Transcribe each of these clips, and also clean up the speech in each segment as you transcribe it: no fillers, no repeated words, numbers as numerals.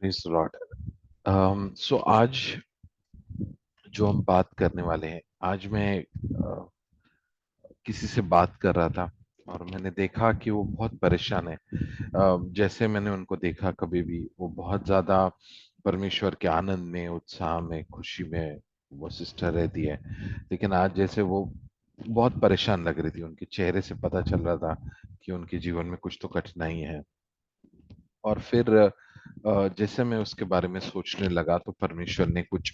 Praise the Lord. सो आज जो हम बात करने वाले हैं, आज मैं किसी से बात कर रहा था और मैंने देखा कि वो बहुत परेशान है। जैसे मैंने उनको देखा, कभी भी वो बहुत ज्यादा परमेश्वर के आनंद में, उत्साह में, खुशी में वो सिस्टर रहती है। लेकिन आज जैसे वो बहुत परेशान लग रही थी, उनके चेहरे से पता चल रहा था कि उनके जीवन में कुछ तो कठिनाई है। और फिर जैसे मैं उसके बारे में सोचने लगा तो परमेश्वर ने कुछ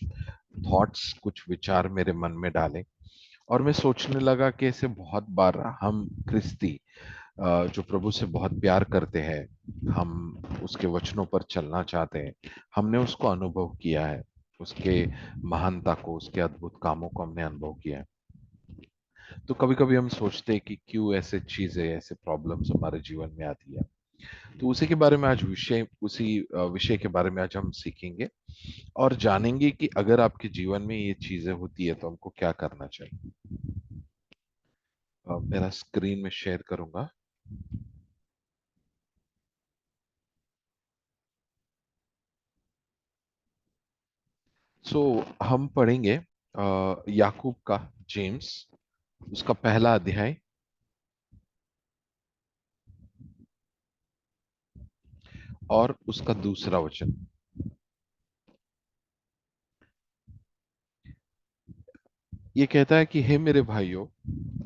थॉट्स, कुछ विचार मेरे मन में डाले। और मैं सोचने लगा कि ऐसे बहुत बार हम क्रिस्ती, जो प्रभु से बहुत प्यार करते हैं, हम उसके वचनों पर चलना चाहते हैं, हमने उसको अनुभव किया है, उसके महानता को, उसके अद्भुत कामों को हमने अनुभव किया है। तो कभी कभी हम सोचते हैं कि क्यों ऐसे चीजें, ऐसे प्रॉब्लम्स हमारे जीवन में आती है। तो उसी के बारे में आज उसी विषय के बारे में आज हम सीखेंगे और जानेंगे कि अगर आपके जीवन में ये चीजें होती है तो हमको क्या करना चाहिए। मेरा स्क्रीन में शेयर करूंगा। सो हम पढ़ेंगे याकूब का, जेम्स, उसका पहला अध्याय और उसका दूसरा वचन। ये कहता है कि हे मेरे भाइयों,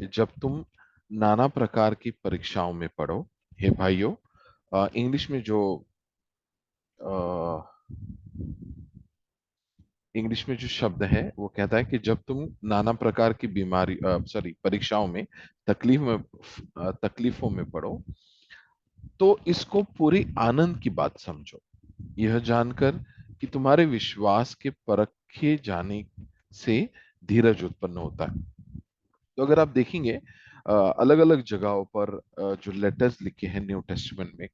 जब तुम नाना प्रकार की परीक्षाओं में पढ़ो। हे भाइयों, इंग्लिश में जो इंग्लिश में जो शब्द है वो कहता है कि जब तुम नाना प्रकार की बीमारी, सॉरी, परीक्षाओं में, तकलीफों में पड़ो, तो इसको पूरी आनंद की बात समझो, यह जानकर कि तुम्हारे विश्वास के परखे जाने से धीरज उत्पन्न होता है। तो अगर आप देखेंगे अलग अलग जगहों पर जो लेटर्स लिखे हैं न्यू टेस्टमेंट में,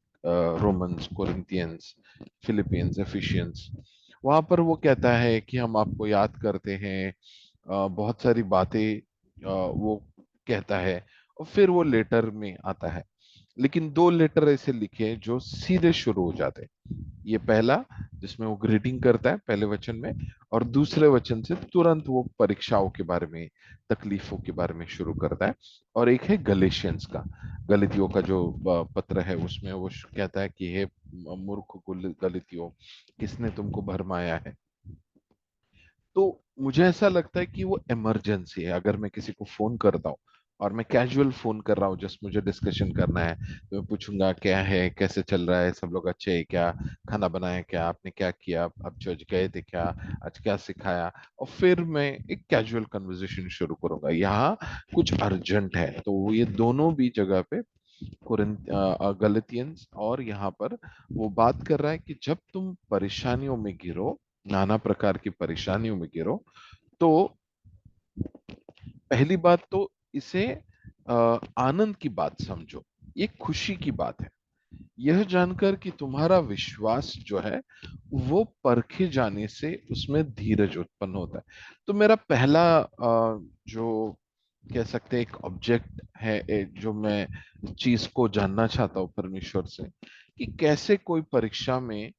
रोमन्स, कोरिंथियंस, फिलिपियंस, एफिशियंस, वहां पर वो कहता है कि हम आपको याद करते हैं, बहुत सारी बातें वो कहता है। और फिर वो लेटर में आता है, लेकिन दो लेटर ऐसे लिखे हैं जो सीधे शुरू हो जाते हैं। ये पहला, जिसमें वो ग्रीटिंग करता है पहले वचन में, और दूसरे वचन से तुरंत वो परीक्षाओं के बारे में, तकलीफों के बारे में शुरू करता है। और एक है गलेशियंस का, गलतियों का जो पत्र है, उसमें वो कहता है कि हे मूर्ख गलतियों, किसने तुमको भरमाया है। तो मुझे ऐसा लगता है कि वो इमरजेंसी है। अगर मैं किसी को फोन करता हूँ और मैं कैजुअल फोन कर रहा हूँ, जस्ट मुझे डिस्कशन करना है, तो मैं पूछूंगा क्या है, कैसे चल रहा है, सब लोग अच्छे है क्या, खाना बनाया क्या, आपने क्या किया, आप चर्च गए थे क्या, आज क्या सिखाया। और फिर मैं एक कैजुअल कन्वर्सेशन शुरू करूंगा। यहाँ कुछ अर्जेंट है, तो ये दोनों भी जगह पे, गलतियंस और यहाँ पर, वो बात कर रहा है कि जब तुम परेशानियों में गिरो, नाना प्रकार की परेशानियों में गिरो, तो पहली बात तो इसे आनंद की बात समझो, ये खुशी की बात है। यह जानकर कि तुम्हारा विश्वास जो है वो परखे जाने से उसमें धीरज उत्पन्न होता है। तो मेरा पहला जो कह सकते हैं एक ऑब्जेक्ट है, जो मैं चीज को जानना चाहता हूँ परमेश्वर से, कि कैसे कोई परीक्षा में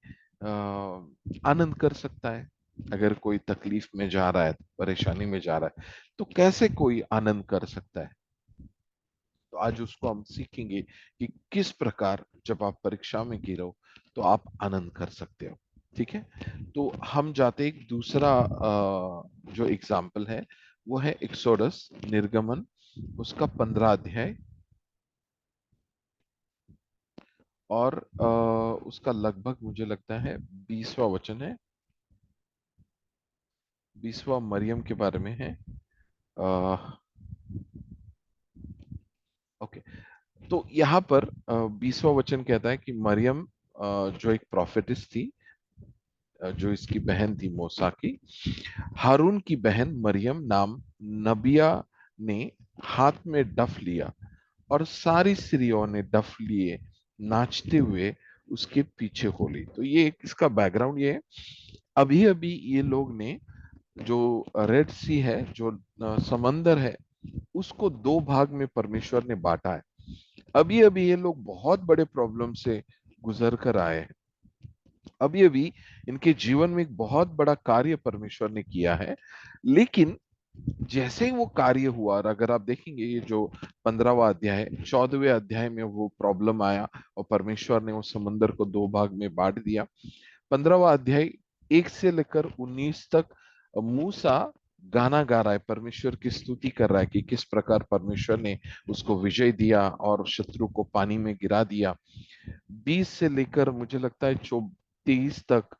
आनंद कर सकता है। अगर कोई तकलीफ में जा रहा है, परेशानी में जा रहा है, तो कैसे कोई आनंद कर सकता है। तो आज उसको हम सीखेंगे कि किस प्रकार जब आप परीक्षा में गिरो तो आप आनंद कर सकते हो। ठीक है। तो हम जाते एक दूसरा जो एग्जाम्पल है, वो है एक्सोडस, निर्गमन, उसका 15 अध्याय और उसका लगभग मुझे लगता है 20वां वचन है। 20वां मरियम के बारे में है। ओके। तो यहाँ पर 20वां वचन कहता है कि मरियम, जो एक प्रोफेटिस थी, जो इसकी बहन थी मूसा की, हारून की बहन मरियम नाम नबिया ने हाथ में डफ लिया और सारी स्त्रियों ने डफ लिए नाचते हुए उसके पीछे हो ली। तो ये इसका बैकग्राउंड ये है। अभी अभी ये लोग ने, जो रेड सी है, जो समंदर है, उसको दो भाग में परमेश्वर ने बांटा है। अभी अभी ये लोग बहुत बड़े प्रॉब्लम से गुजर कर आए हैं। अभी अभी इनके जीवन में एक बहुत बड़ा कार्य परमेश्वर ने किया है। लेकिन जैसे ही वो कार्य हुआ, और अगर आप देखेंगे ये जो 15वां अध्याय है, 14वें अध्याय में वो प्रॉब्लम आया और परमेश्वर ने उस समंदर को दो भाग में बांट दिया। 15वां अध्याय 1 से लेकर 19 तक मूसा गाना गा रहा है, परमेश्वर की स्तुति कर रहा है कि किस प्रकार परमेश्वर ने उसको विजय दिया और शत्रु को पानी में गिरा दिया। 20 से लेकर मुझे लगता है 23 तक,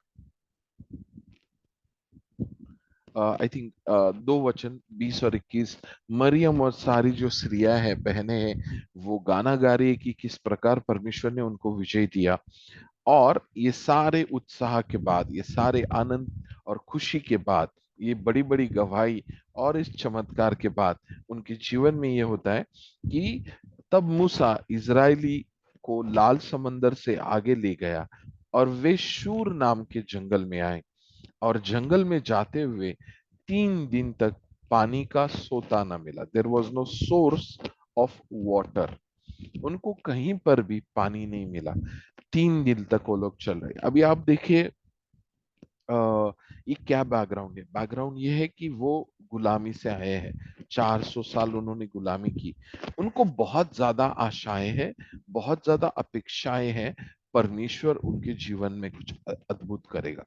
आई थिंक दो वचन 20 और 21, मरियम और सारी जो स्त्रियां हैं, बहनें हैं, वो गाना गा रही है कि किस प्रकार परमेश्वर ने उनको विजय दिया। और ये सारे उत्साह के बाद, ये सारे आनंद और खुशी के बाद, ये बड़ी बड़ी गवाही और इस चमत्कार के बाद उनके जीवन में ये होता है कि तब मूसा इजरायली को लाल समंदर से आगे ले गया और वे शूर नाम के जंगल में आए। और जंगल में जाते हुए 3 दिन तक पानी का सोता न मिला। There was no source of water. उनको कहीं पर भी पानी नहीं मिला। 3 दिन तक वो लोग चल रहे। अभी आप देखिए, ये क्या बैकग्राउंड है। बैकग्राउंड ये है कि वो गुलामी से आए हैं, 400 साल उन्होंने गुलामी की। उनको बहुत ज्यादा आशाएं हैं, बहुत ज्यादा अपेक्षाएं हैं। परमेश्वर उनके जीवन में कुछ अद्भुत करेगा,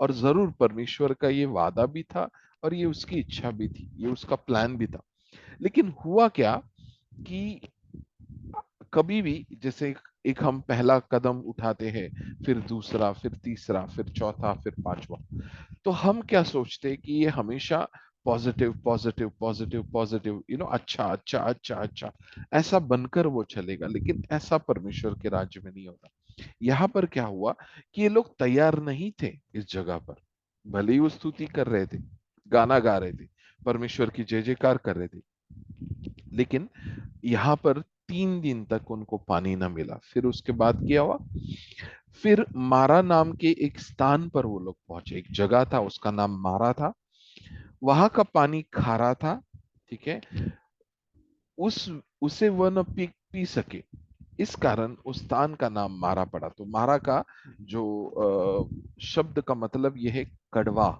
और जरूर परमेश्वर का ये वादा भी था, और ये उसकी इच्छा भी थी, ये उसका प्लान भी था। लेकिन हुआ क्या कि कभी भी जैसे एक हम पहला कदम उठाते हैं, फिर दूसरा, फिर तीसरा, फिर चौथा, फिर पांचवा, तो हम क्या सोचते हैं कि ये हमेशा पॉजिटिव पॉजिटिव पॉजिटिव पॉजिटिव, अच्छा अच्छा अच्छा अच्छा, ऐसा बनकर वो चलेगा। लेकिन ऐसा परमेश्वर के राज्य में नहीं होता। यहाँ पर क्या हुआ कि ये लोग तैयार नहीं थे इस जगह पर। भले ही वो स्तुति कर रहे थे, गाना गा रहे थे, परमेश्वर की जय जयकार कर रहे थे, लेकिन यहाँ पर 3 दिन तक उनको पानी ना मिला। फिर उसके बाद क्या हुआ? फिर मारा नाम के एक स्थान पर वो लोग पहुंचे। एक जगह था, उसका नाम मारा था। वहां का पानी खारा था। ठीक है। उस उसे वह न पी सके, इस कारण उस स्थान का नाम मारा पड़ा। तो मारा का जो शब्द का मतलब यह है कड़वा।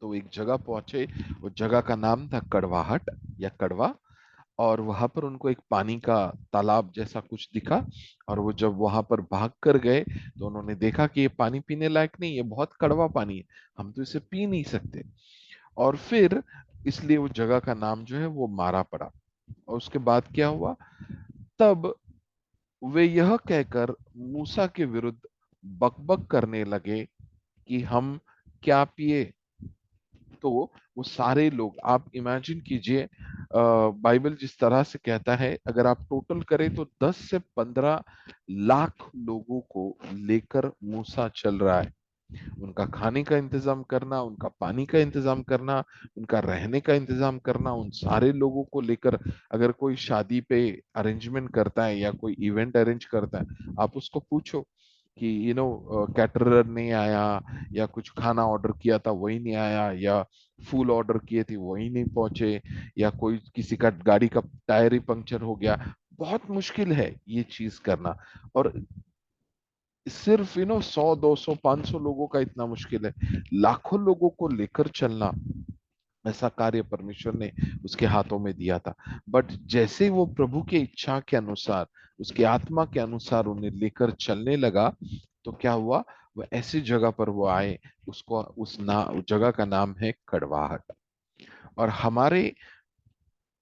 तो एक जगह पहुंचे, उस जगह का नाम था कड़वाहट या कड़वा। और वहां पर उनको एक पानी का तालाब जैसा कुछ दिखा। और वो जब वहां पर भाग कर गए, तो उन्होंने देखा कि ये पानी पीने लायक नहीं है, बहुत कड़वा पानी है, हम तो इसे पी नहीं सकते। और फिर इसलिए उस जगह का नाम जो है वो मारा पड़ा। और उसके बाद क्या हुआ? तब वे यह कहकर मूसा के विरुद्ध बकबक करने लगे कि हम क्या पिए। तो वो सारे लोग, आप इमेजिन कीजिए, बाइबल जिस तरह से कहता है, अगर आप टोटल करें तो 10 से 15 लाख लोगों को लेकर मूसा चल रहा है। उनका खाने का इंतजाम करना, उनका पानी का इंतजाम करना, उनका रहने का इंतजाम करना, उन सारे लोगों को लेकर, अगर कोई शादी पे अरेंजमेंट करता है या कोई इवेंट अरेंज करता है, आप उसको पूछो कि कैटरर नहीं आया, या कुछ खाना ऑर्डर किया था वही नहीं आया, या फूल ऑर्डर किए थे वही नहीं पहुंचे, या कोई किसी का गाड़ी का टायर ही पंक्चर हो गया। बहुत मुश्किल है ये चीज करना। और सिर्फ 100 200 500 लोगों का इतना मुश्किल है, लाखों लोगों को लेकर चलना, ऐसा कार्य परमेश्वर ने उसके हाथों में दिया था। बट जैसे वो प्रभु की इच्छा के अनुसार, उसकी आत्मा के अनुसार उन्हें लेकर चलने लगा, तो क्या हुआ? वो ऐसी जगह पर वो आए, उसको उस जगह का नाम है कड़वाहट। और हमारे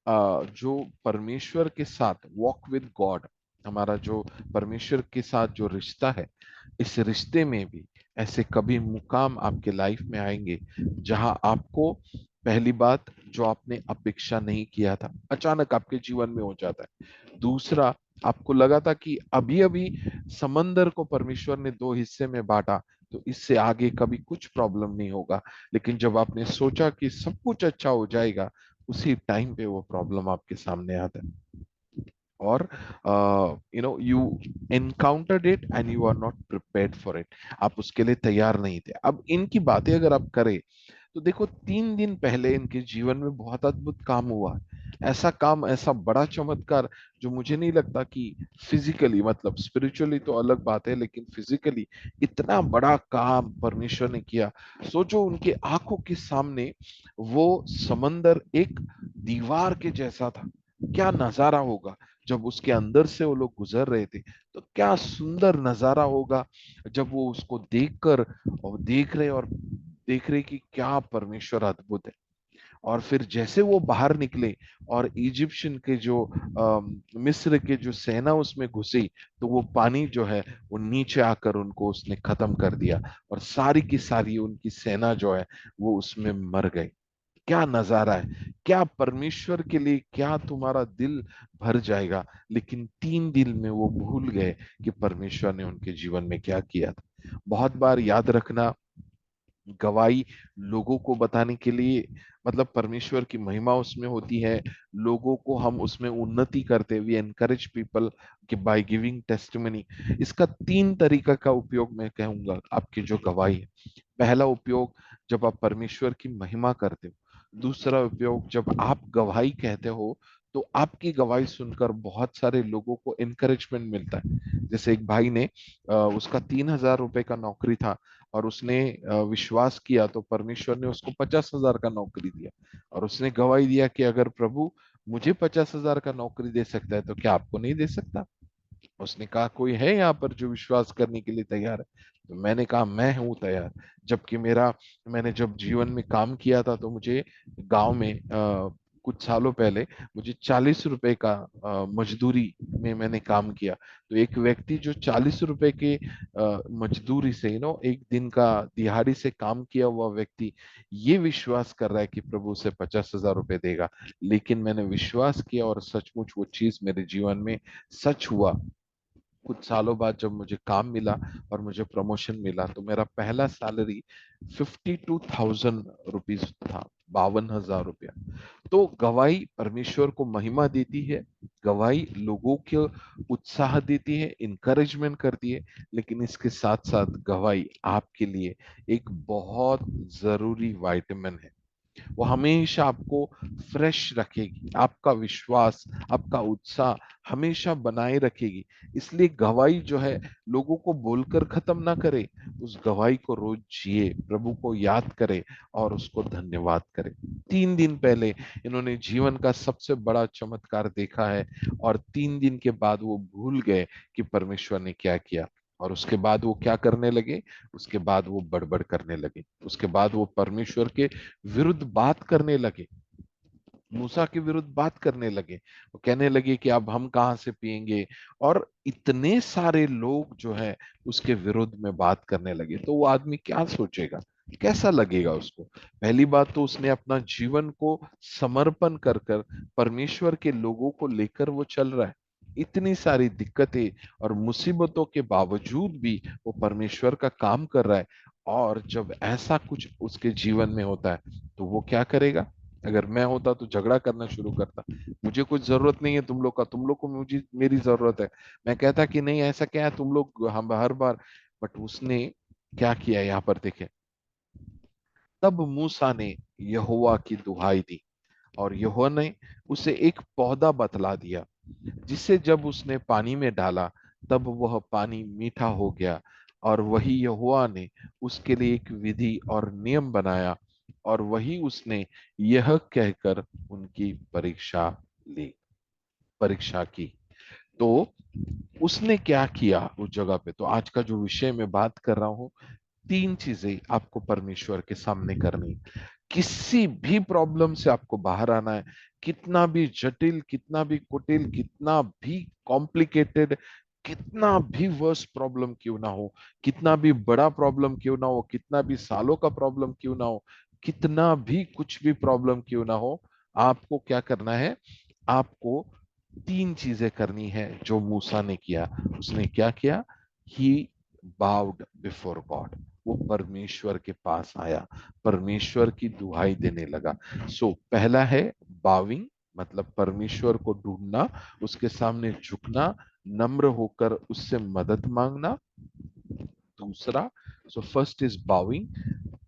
जो परमेश्वर के साथ वॉक विद गॉड, हमारा जो परमेश्वर के साथ जो रिश्ता है, इस रिश्ते में भी ऐसे कभी मुकाम आपके लाइफ में आएंगे जहां आपको, पहली बात, जो आपने अपेक्षा नहीं किया था अचानक आपके जीवन में हो जाता है। दूसरा, आपको लगा था कि अभी अभी समंदर को परमेश्वर ने दो हिस्से में बांटा, तो इससे आगे कभी कुछ प्रॉब्लम नहीं होगा। लेकिन जब आपने सोचा कि सब कुछ अच्छा हो जाएगा, उसी टाइम पे वो प्रॉब्लम आपके सामने आता है। और you encountered it and you are not prepared for it. आप उसके लिए तैयार नहीं थे। अब इनकी बातें अगर आप करें, तो देखो 3 दिन पहले इनके जीवन में बहुत अद्भुत काम हुआ। ऐसा काम, ऐसा बड़ा चमत्कार जो मुझे नहीं लगता कि फिजिकली, मतलब स्पिरिचुअली तो अलग बात है, लेकिन फिजिकली इतना बड़ा काम परमेश्वर ने किया। सोचो उनके आंखों के सामने वो समंदर एक दीवार के जैसा था। क्या नजारा होगा जब उसके अंदर से वो लोग गुजर रहे थे, तो क्या सुंदर नजारा होगा जब वो उसको देखकर और देख रहे कि क्या परमेश्वर अद्भुत है। और फिर जैसे वो बाहर निकले और इजिप्शियन के जो मिस्र के जो सेना उसमें घुसी, तो वो पानी जो है वो नीचे आकर उनको उसने खत्म कर दिया, और सारी की सारी उनकी सेना जो है वो उसमें मर गई। क्या नजारा है, क्या परमेश्वर के लिए क्या तुम्हारा दिल भर जाएगा। लेकिन 3 दिन में वो भूल गए कि परमेश्वर ने उनके जीवन में क्या किया था। बहुत बार याद रखना, गवाही लोगों को बताने के लिए, मतलब परमेश्वर की महिमा उसमें होती है, लोगों को हम उसमें उन्नति करते, वी एनकरेज पीपल कि बाय गिविंग टेस्टिमनी। इसका 3 तरीका का उपयोग मैं कहूंगा आपकी जो गवाही है। पहला उपयोग, जब आप परमेश्वर की महिमा करते हो। दूसरा उपयोग, जब आप गवाही कहते हो तो आपकी गवाही सुनकर बहुत सारे लोगों को इनकरेजमेंट मिलता है। जैसे एक भाई ने उसका 3,000 रुपए का नौकरी था, और उसने विश्वास किया तो परमेश्वर ने उसको 50,000 का नौकरी दिया। और उसने गवाही दिया कि अगर प्रभु मुझे 50,000 का नौकरी दे सकता है तो क्या आपको नहीं दे सकता। उसने कहा कोई है यहाँ पर जो विश्वास करने के लिए तैयार है। तो मैंने कहा मैं हूँ तैयार। जबकि मैंने जब जीवन में काम किया था तो मुझे गांव में कुछ सालों पहले मुझे 40 रुपए का मजदूरी में मैंने काम किया। तो एक व्यक्ति जो 40 रुपए के मजदूरी से एक दिन का दिहाड़ी से काम किया हुआ व्यक्ति ये विश्वास कर रहा है कि प्रभु उसे 50,000 रुपए देगा। लेकिन मैंने विश्वास किया और सचमुच वो चीज मेरे जीवन में सच हुआ। कुछ सालों बाद जब मुझे काम मिला और मुझे प्रमोशन मिला, तो मेरा पहला सैलरी 52,000 रुपीज था, 52,000 रुपया। तो गवाही परमेश्वर को महिमा देती है, गवाही लोगों को उत्साह देती है, इंकरेजमेंट करती है। लेकिन इसके साथ साथ गवाही आपके लिए एक बहुत जरूरी वाइटामिन है। वो हमेशा आपको फ्रेश रखेगी, आपका विश्वास, आपका उत्साह हमेशा बनाए रखेगी। इसलिए गवाही जो है लोगों को बोलकर खत्म ना करे, उस गवाही को रोज जिए, प्रभु को याद करे और उसको धन्यवाद करे। 3 दिन पहले इन्होंने जीवन का सबसे बड़ा चमत्कार देखा है, और 3 दिन के बाद वो भूल गए कि परमेश्वर ने क्या किया। और उसके बाद वो क्या करने लगे, उसके बाद वो बड़बड़ करने लगे, उसके बाद वो परमेश्वर के विरुद्ध बात करने लगे, मूसा के विरुद्ध बात करने लगे। वो कहने लगे कि अब हम कहाँ से पिएंगे। और इतने सारे लोग जो है उसके विरुद्ध में बात करने लगे, तो वो आदमी क्या सोचेगा, कैसा लगेगा उसको। पहली बात तो उसने अपना जीवन को समर्पण कर कर परमेश्वर के लोगों को लेकर वो चल रहा है। इतनी सारी दिक्कतें और मुसीबतों के बावजूद भी वो परमेश्वर का काम कर रहा है। और जब ऐसा कुछ उसके जीवन में होता है तो वो क्या करेगा। अगर मैं होता तो झगड़ा करना शुरू करता, मुझे कुछ जरूरत नहीं है तुम लोग का, तुम लोग को मुझे मेरी जरूरत है। मैं कहता कि नहीं ऐसा क्या है, तुम लोग हम हर बार। बट उसने क्या किया यहाँ पर देखें। तब मूसा ने यहोवा की दुहाई दी, और यहोवा ने उसे एक पौधा बतला दिया, जिसे जब उसने पानी में डाला तब वह पानी मीठा हो गया। और वही यहोवा ने उसके लिए एक विधि और नियम बनाया, और वही उसने यह कहकर उनकी परीक्षा की। तो उसने क्या किया उस जगह पे। तो आज का जो विषय मैं बात कर रहा हूं, 3 चीजें आपको परमेश्वर के सामने करनी। किसी भी प्रॉब्लम से आपको बाहर आना है, कितना भी जटिल, कितना भी कुटिल, कितना भी कॉम्प्लिकेटेड, कितना भी वर्स प्रॉब्लम क्यों ना हो, कितना भी बड़ा प्रॉब्लम क्यों ना हो, कितना भी सालों का प्रॉब्लम क्यों ना हो, कितना भी कुछ भी प्रॉब्लम क्यों ना हो, आपको क्या करना है। आपको 3 चीजें करनी है जो मूसा ने किया। उसने क्या किया, ही बाउड बिफोर गॉड। वो परमेश्वर के पास आया, परमेश्वर की दुहाई देने लगा। पहला है बाविंग, मतलब परमेश्वर को ढूंढना, उसके सामने झुकना, नम्र होकर उससे मदद मांगना। दूसरा, first is having,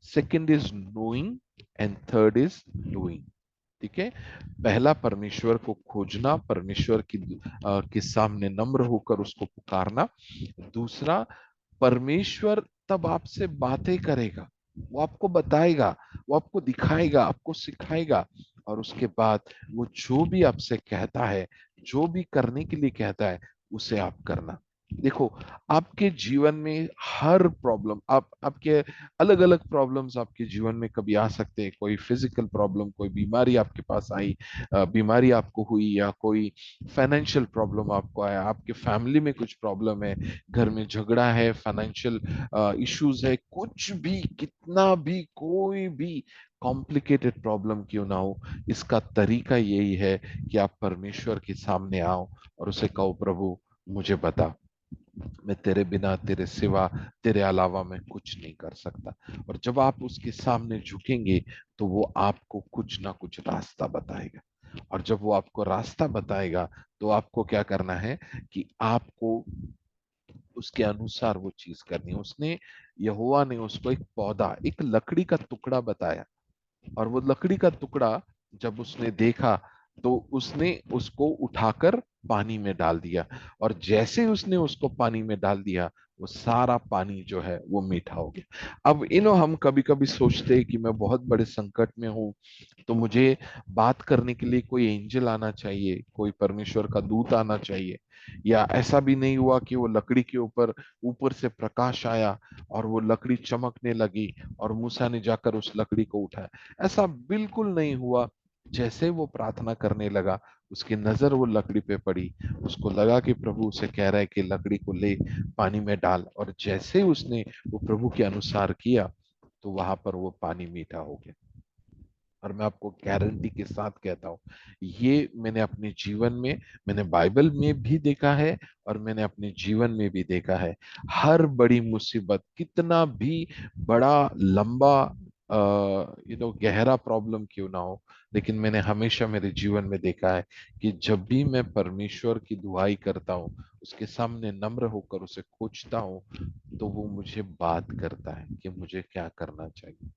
second is knowing, and third is doing. ठीक है। पहला परमेश्वर को खोजना, परमेश्वर के सामने नम्र होकर उसको पुकारना। दूसरा, परमेश्वर तब आपसे बातें करेगा, वो आपको बताएगा, वो आपको दिखाएगा, आपको सिखाएगा। और उसके बाद वो जो भी आपसे कहता है, जो भी करने के लिए कहता है, उसे आप करना। देखो, आपके जीवन में हर प्रॉब्लम, आप आपके अलग अलग प्रॉब्लम्स आपके जीवन में कभी आ सकते हैं। कोई फिजिकल प्रॉब्लम, कोई बीमारी आपके पास आई, बीमारी आपको हुई, या कोई फाइनेंशियल प्रॉब्लम आपको आया, आपके फैमिली में कुछ प्रॉब्लम है, घर में झगड़ा है, फाइनेंशियल इश्यूज है, कुछ भी, कितना भी, कोई भी कॉम्प्लिकेटेड प्रॉब्लम क्यों ना हो, इसका तरीका यही है कि आप परमेश्वर के सामने आओ और उसे कहो, प्रभु मुझे बता, मैं तेरे बिना, तेरे सिवा, तेरे अलावा मैं कुछ नहीं कर सकता। और जब आप उसके सामने झुकेंगे, तो वो आपको कुछ ना कुछ रास्ता बताएगा। और जब वो आपको रास्ता बताएगा, तो आपको क्या करना है कि आपको उसके अनुसार वो चीज करनी है। उसने, यहोवा ने उसको एक पौधा, एक लकड़ी का टुकड़ा बताया। और वो लकड़ी का टुकड़ा जब उसने देखा, तो उसने उसको उठाकर पानी में डाल दिया। और जैसे ही उसने उसको पानी में डाल दिया, वो सारा पानी जो है वो मीठा हो गया। अब हम कभी कभी सोचते हैं कि मैं बहुत बड़े संकट में हूं, तो मुझे बात करने के लिए कोई एंजल आना चाहिए, कोई परमेश्वर का दूत आना चाहिए। या ऐसा भी नहीं हुआ कि वो लकड़ी के ऊपर ऊपर से प्रकाश आया और वो लकड़ी चमकने लगी और मूसा ने जाकर उस लकड़ी को उठाया। ऐसा बिल्कुल नहीं हुआ। जैसे वो प्रार्थना करने लगा, उसकी नजर वो लकड़ी पे पड़ी, उसको लगा कि प्रभु उसे कह रहा है कि लकड़ी को ले, पानी में डाल। और जैसे ही उसने वो प्रभु के अनुसार किया, तो वहां पर वो पानी मीठा हो गया। और मैं आपको गारंटी के साथ कहता हूं, ये मैंने अपने जीवन में, मैंने बाइबल में भी देखा है और मैंने अपने जीवन में भी देखा है। हर बड़ी मुसीबत, कितना भी बड़ा, लंबा, गहरा प्रॉब्लम क्यों ना हो, लेकिन मैंने हमेशा मेरे जीवन में देखा है कि जब भी मैं परमेश्वर की दुहाई करता हूँ, उसके सामने नम्र होकर उसे खोजता हूँ, तो वो मुझे बात करता है कि मुझे क्या करना चाहिए।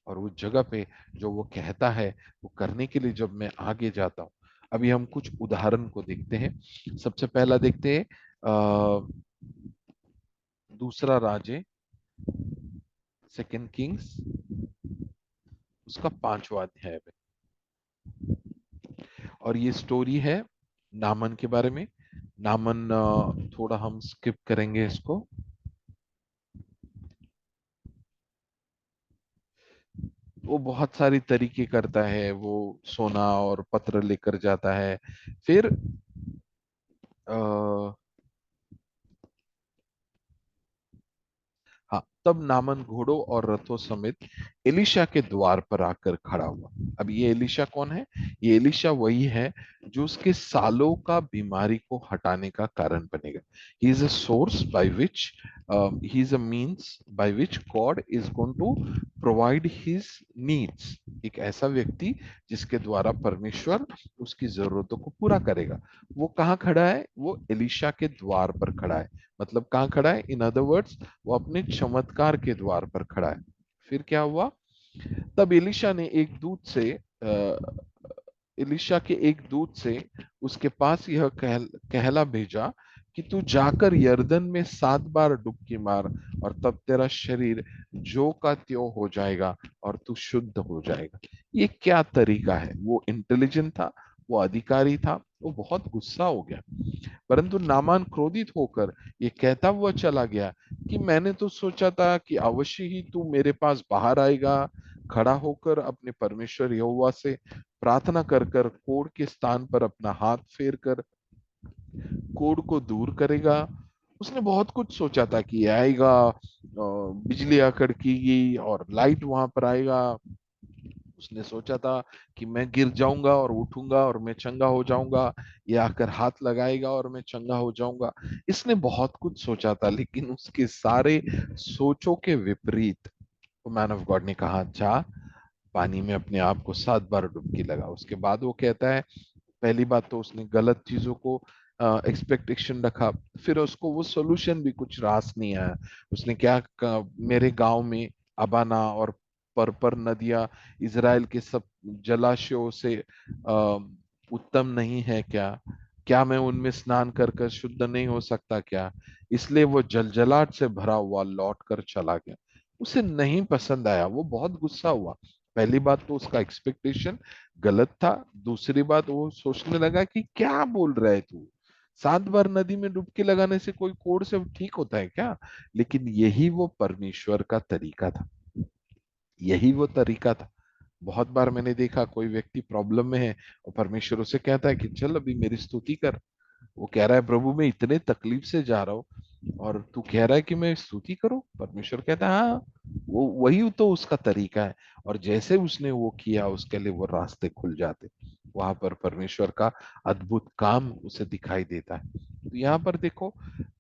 और उस जगह पे जो वो कहता है, वो करने के लिए जब मैं आगे जाता हूँ। अभी हम कुछ उदाहरण को देखते हैं। सबसे पहला देखते हैं, दूसरा राजे, सेकंड किंग्स, उसका 5वां अध्याय में। और ये स्टोरी है नामन के बारे में। नामन, थोड़ा हम स्किप करेंगे इसको। वो बहुत सारी तरीके करता है, वो सोना और पत्र लेकर जाता है। फिर आ, हाँ, तब नामन घोड़ों और रथों समेत एलिशा के द्वार पर आकर खड़ा हुआ। अब ये एलिशा कौन है? ये एलिशा वही है जो उसके सालों का बीमारी को हटाने का कारण बनेगा। He is a source by which, he is a means by which God is going to provide his needs. एक ऐसा व्यक्ति जिसके द्वारा परमेश्वर उसकी जरूरतों को पूरा करेगा। वो कहाँ खड़ा है? वो एलिशा के द्वार पर खड़ा है। मतलब कहाँ खड़ा है? इन अदर वर्ड्स, वो अपने चमत्कार के द्वार पर खड़ा है। फिर क्या हुआ? तब एलिशा ने एक दूत से, एलिशा के एक दूत से उसके पास यह कहला भेजा कि तू जाकर यरदन में 7 बार डुबकी मार, और तब तेरा शरीर जो का त्यों हो जाएगा और तू शुद्ध हो जाएगा। ये क्या तरीका है? वो इंटेलिजेंट था, वो अधिकारी था, वो बहुत गुस्सा हो गया। परंतु नामान क्रोधित होकर ये कहता हुआ चला गया कि मैंने तो सोचा था कि अवश्य ही तू मेरे पास बाहर आएगा, खड़ा होकर अपने परमेश्वर यहोवा से प्रार्थना कर कर कोढ़ के स्थान पर अपना हाथ फेर कर कोढ़ को दूर करेगा। उसने बहुत कुछ सोचा था कि ये आएगा, बिजली कड़केगी और लाइट वहां पर आएगा। उसने सोचा था कि मैं गिर जाऊंगा और उठूंगा और मैं चंगा हो जाऊंगा, ये आकर हाथ लगाएगा और मैं चंगा हो जाऊंगा। इसने बहुत कुछ सोचा था, लेकिन उसके सारे सोचों के विपरीत मैन ऑफ गॉड ने कहा, जा पानी में अपने आप को 7 बार डुबकी लगा। उसके बाद वो कहता है, पहली बात तो उसने गलत चीजों को एक्सपेक्टेशन रखा। फिर उसको वो सोल्यूशन भी कुछ रास नहीं आया। उसने क्या मेरे गांव में अबाना और पर नदियां इज़राइल के सब जलाशयों से उत्तम नहीं है क्या? क्या मैं उनमें स्नान कर कर शुद्ध नहीं हो सकता क्या? इसलिए वो जलजलाहट से भरा हुआ लौट कर चला गया। उसे नहीं पसंद आया, वो बहुत गुस्सा हुआ। पहली बात तो उसका एक्सपेक्टेशन गलत था। दूसरी बात, वो सोचने लगा कि क्या बोल रहा है तू, 7 बार नदी में डुबकी लगाने से कोई कोढ़ से ठीक होता है क्या? लेकिन यही वो परमेश्वर का तरीका था, यही वो तरीका था। बहुत बार मैंने देखा कोई व्यक्ति प्रॉब्लम में है और परमेश्वर उसे कहता है कि चल अभी मेरी स्तुति कर। वो कह रहा है प्रभु मैं इतने तकलीफ से जा रहा हूँ और तू कह रहा है कि मैं स्तुति करूं। परमेश्वर कहता है हाँ, वो वही तो उसका तरीका है। और जैसे उसने वो किया उसके लिए वो रास्ते खुल जाते। वहां पर परमेश्वर का अद्भुत काम उसे दिखाई देता है। तो यहाँ पर देखो,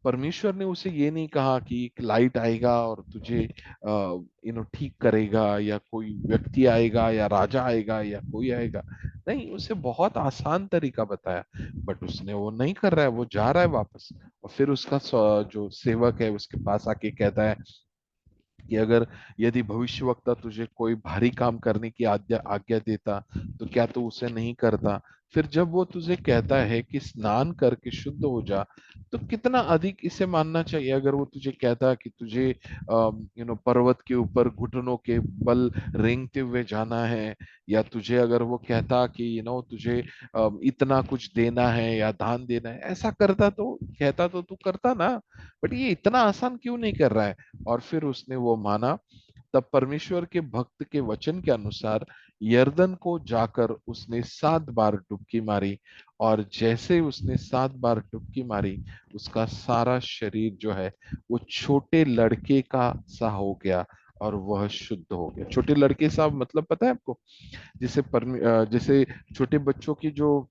परमेश्वर ने उसे ये नहीं कहा कि एक लाइट आएगा और तुझे ठीक करेगा, या कोई व्यक्ति आएगा या राजा आएगा या कोई आएगा। नहीं, उसे बहुत आसान तरीका बताया। बट उसने वो नहीं कर रहा है, वो जा रहा है वापस। और फिर उसका जो सेवक है उसके पास आके कहता है कि अगर यदि भविष्यवक्ता तुझे कोई भारी काम करने की आज्ञा आज्ञा देता तो क्या तू उसे नहीं करता? फिर जब वो तुझे कहता है कि स्नान करके शुद्ध हो जा, तो कितना अधिक इसे मानना चाहिए। अगर वो तुझे कहता कि तुझे पर्वत के ऊपर घुटनों के बल रेंगते हुए जाना है, या तुझे अगर वो कहता कि तुझे इतना कुछ देना है या दान देना है, ऐसा करता तो कहता तो तू करता ना। बट ये इतना आसान क्यों नहीं कर रहा है? और फिर उसने वो माना। तब परमेश्वर के भक्त के वचन के अनुसार यर्दन को जाकर उसने 7 बार डुबकी मारी। और जैसे उसने 7 बार डुबकी मारी, उसका सारा शरीर जो है वो छोटे लड़के का सा हो गया और वह शुद्ध हो गया। छोटे लड़के सा मतलब पता है आपको? जैसे छोटे बच्चों की जो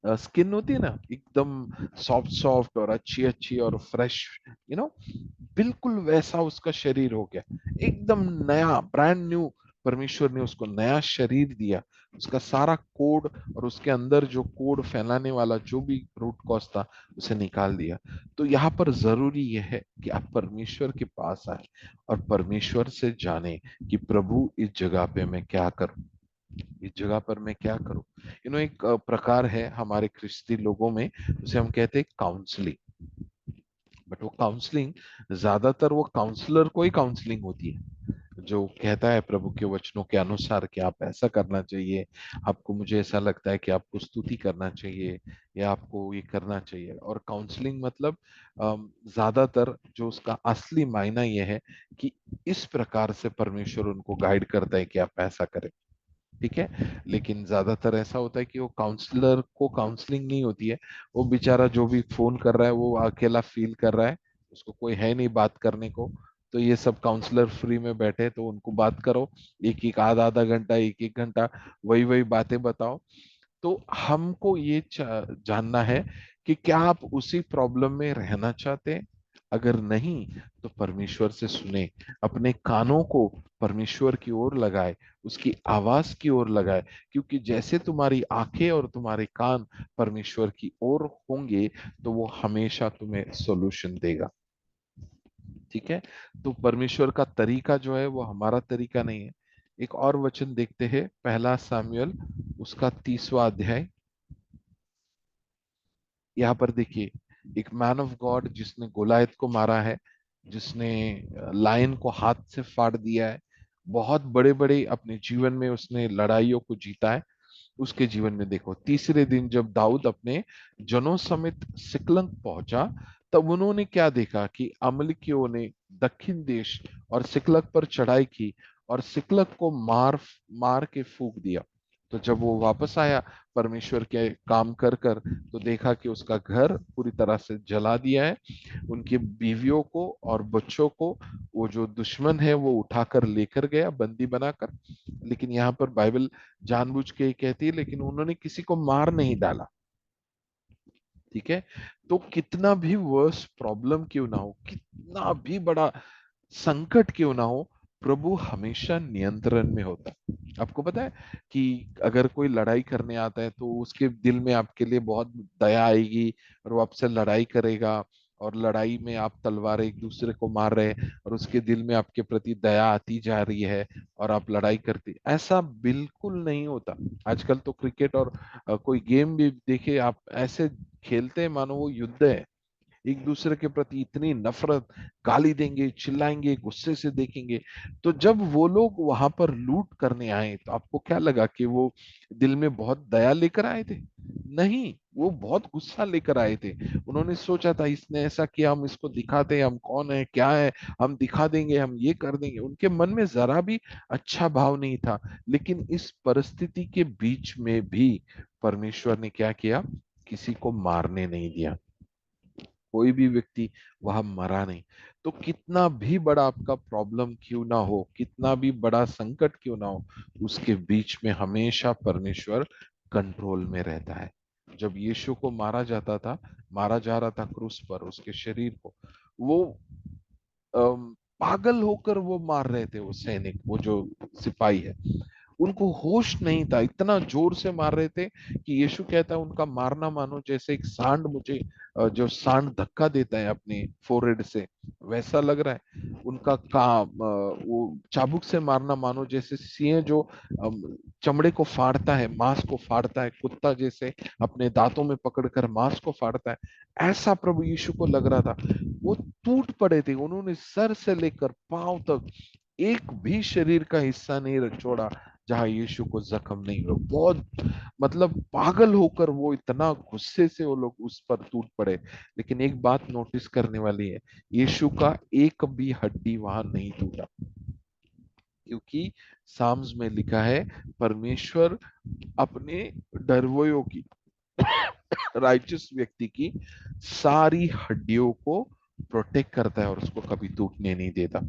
स्किन होती है ना, एकदम सॉफ्ट सॉफ्ट और अच्छी अच्छी और फ्रेश, यू नो बिल्कुल वैसा उसका शरीर हो गया, एकदम नया, ब्रांड न्यू। परमेश्वर ने उसको नया शरीर दिया। उसका सारा कोड और उसके अंदर जो कोड फैलाने वाला जो भी रूट कॉज था उसे निकाल दिया। तो यहाँ पर जरूरी यह है कि आप परमेश्वर के पास आए और परमेश्वर से जाने कि प्रभु इस जगह पे मैं क्या करूं, इस जगह पर मैं क्या करूं। एक प्रकार है हमारे ख्रिस्ती लोगों में, उसे हम कहते हैं काउंसलिंग। बट वो काउंसलिंग, ज्यादातर वो काउंसलर को ही काउंसलिंग होती है जो कहता है प्रभु के वचनों के अनुसार कि आप ऐसा करना चाहिए, आपको, मुझे ऐसा लगता है कि आपको स्तुति करना चाहिए या आपको ये करना चाहिए। और काउंसलिंग मतलब ज्यादातर जो उसका असली मायना ये है कि इस प्रकार से परमेश्वर उनको गाइड करता है कि आप ऐसा करें। ठीक है। लेकिन ज्यादातर ऐसा होता है कि वो काउंसलर को काउंसलिंग नहीं होती है। वो बेचारा जो भी फोन कर रहा है वो अकेला फील कर रहा है, उसको कोई है नहीं बात करने को। तो ये सब काउंसलर फ्री में बैठे तो उनको बात करो, एक एक आधा आधा घंटा, एक एक घंटा वही वही बातें बताओ। तो हमको ये जानना है कि क्या आप उसी प्रॉब्लम में रहना चाहते हैं? अगर नहीं, तो परमेश्वर से सुने, अपने कानों को परमेश्वर की ओर लगाए, उसकी आवाज की ओर लगाए। क्योंकि जैसे तुम्हारी आंखें और तुम्हारे कान परमेश्वर की ओर होंगे, तो वो हमेशा तुम्हें सॉल्यूशन देगा। ठीक है। तो परमेश्वर का तरीका जो है वो हमारा तरीका नहीं है। एक और वचन देखते हैं, 1 सामुएल उसका 30वां अध्याय। यहाँ पर देखिए, एक मैन ऑफ गॉड जिसने गोलायत को मारा है, जिसने लायन को हाथ से फाड़ दिया है, बहुत बड़े बड़े अपने जीवन में उसने लड़ाइयों को जीता है। उसके जीवन में देखो, तीसरे दिन जब दाऊद अपने जनों समेत सिकलग पहुंचा, तब उन्होंने क्या देखा कि अमलेकियों ने दक्षिण देश और सिकलग पर चढ़ाई की और सिकलग को मार मार के फूंक दिया। तो जब वो वापस आया परमेश्वर के काम कर कर, तो देखा कि उसका घर पूरी तरह से जला दिया है। उनकी बीवियों को और बच्चों को वो जो दुश्मन है वो उठाकर लेकर गया बंदी बनाकर। लेकिन यहाँ पर बाइबल जानबूझ के ही कहती है, लेकिन उन्होंने किसी को मार नहीं डाला। ठीक है। तो कितना भी वर्स प्रॉब्लम क्यों ना हो, कितना भी बड़ा संकट क्यों ना हो, प्रभु हमेशा नियंत्रण में होता है। आपको पता है कि अगर कोई लड़ाई करने आता है तो उसके दिल में आपके लिए बहुत दया आएगी और वो आपसे लड़ाई करेगा। और लड़ाई में आप तलवार एक दूसरे को मार रहे हैं और उसके दिल में आपके प्रति दया आती जा रही है और आप लड़ाई करते, ऐसा बिल्कुल नहीं होता। आजकल तो क्रिकेट और कोई गेम भी देखिए आप, ऐसे खेलते हैं मानो वो युद्ध है। एक दूसरे के प्रति इतनी नफरत, गाली देंगे, चिल्लाएंगे, गुस्से से देखेंगे। तो जब वो लोग वहां पर लूट करने आए तो आपको क्या लगा कि वो दिल में बहुत दया लेकर आए थे? नहीं, वो बहुत गुस्सा लेकर आए थे। उन्होंने सोचा था इसने ऐसा किया, हम इसको दिखाते हैं हम कौन है क्या है, हम दिखा देंगे, हम ये कर देंगे। उनके मन में जरा भी अच्छा भाव नहीं था। लेकिन इस परिस्थिति के बीच में भी परमेश्वर ने क्या किया? किसी को मारने नहीं दिया, कोई भी व्यक्ति वहां मरा नहीं। तो कितना भी बड़ा आपका प्रॉब्लम क्यों ना हो, कितना भी बड़ा संकट क्यों ना हो, उसके बीच में हमेशा परमेश्वर कंट्रोल में रहता है। जब यीशु को मारा जाता था, मारा जा रहा था क्रूस पर, उसके शरीर को वो पागल होकर वो मार रहे थे, वो सैनिक, वो जो सिपाही है, उनको होश नहीं था, इतना जोर से मार रहे थे कि यीशु कहता है उनका मारना मानो जैसे एक सांड मुझे, जो सांड धक्का देता है अपने फोrehead से, वैसा लग रहा है। उनका काम वो चाबुक से मारना मानो जैसे सिंह जो चमड़े को फाड़ता है, मांस को फाड़ता है, कुत्ता जैसे अपने दांतों में पकड़कर मांस को फाड़ता है, ऐसा प्रभु यीशु को लग रहा था। वो टूट पड़े थे, उन्होंने सर से लेकर पांव तक एक भी शरीर का हिस्सा नहीं छोड़ा जहां यीशु को जख्म नहीं हुआ। बहुत मतलब पागल होकर वो, इतना गुस्से से वो लोग उस पर टूट पड़े। लेकिन एक बात नोटिस करने वाली है, यीशु का एक भी हड्डी वहां नहीं टूटा, क्योंकि साम्स में लिखा है परमेश्वर अपने डरवोयों की, राइचस व्यक्ति की सारी हड्डियों को प्रोटेक्ट करता है और उसको कभी टूटने नहीं देता।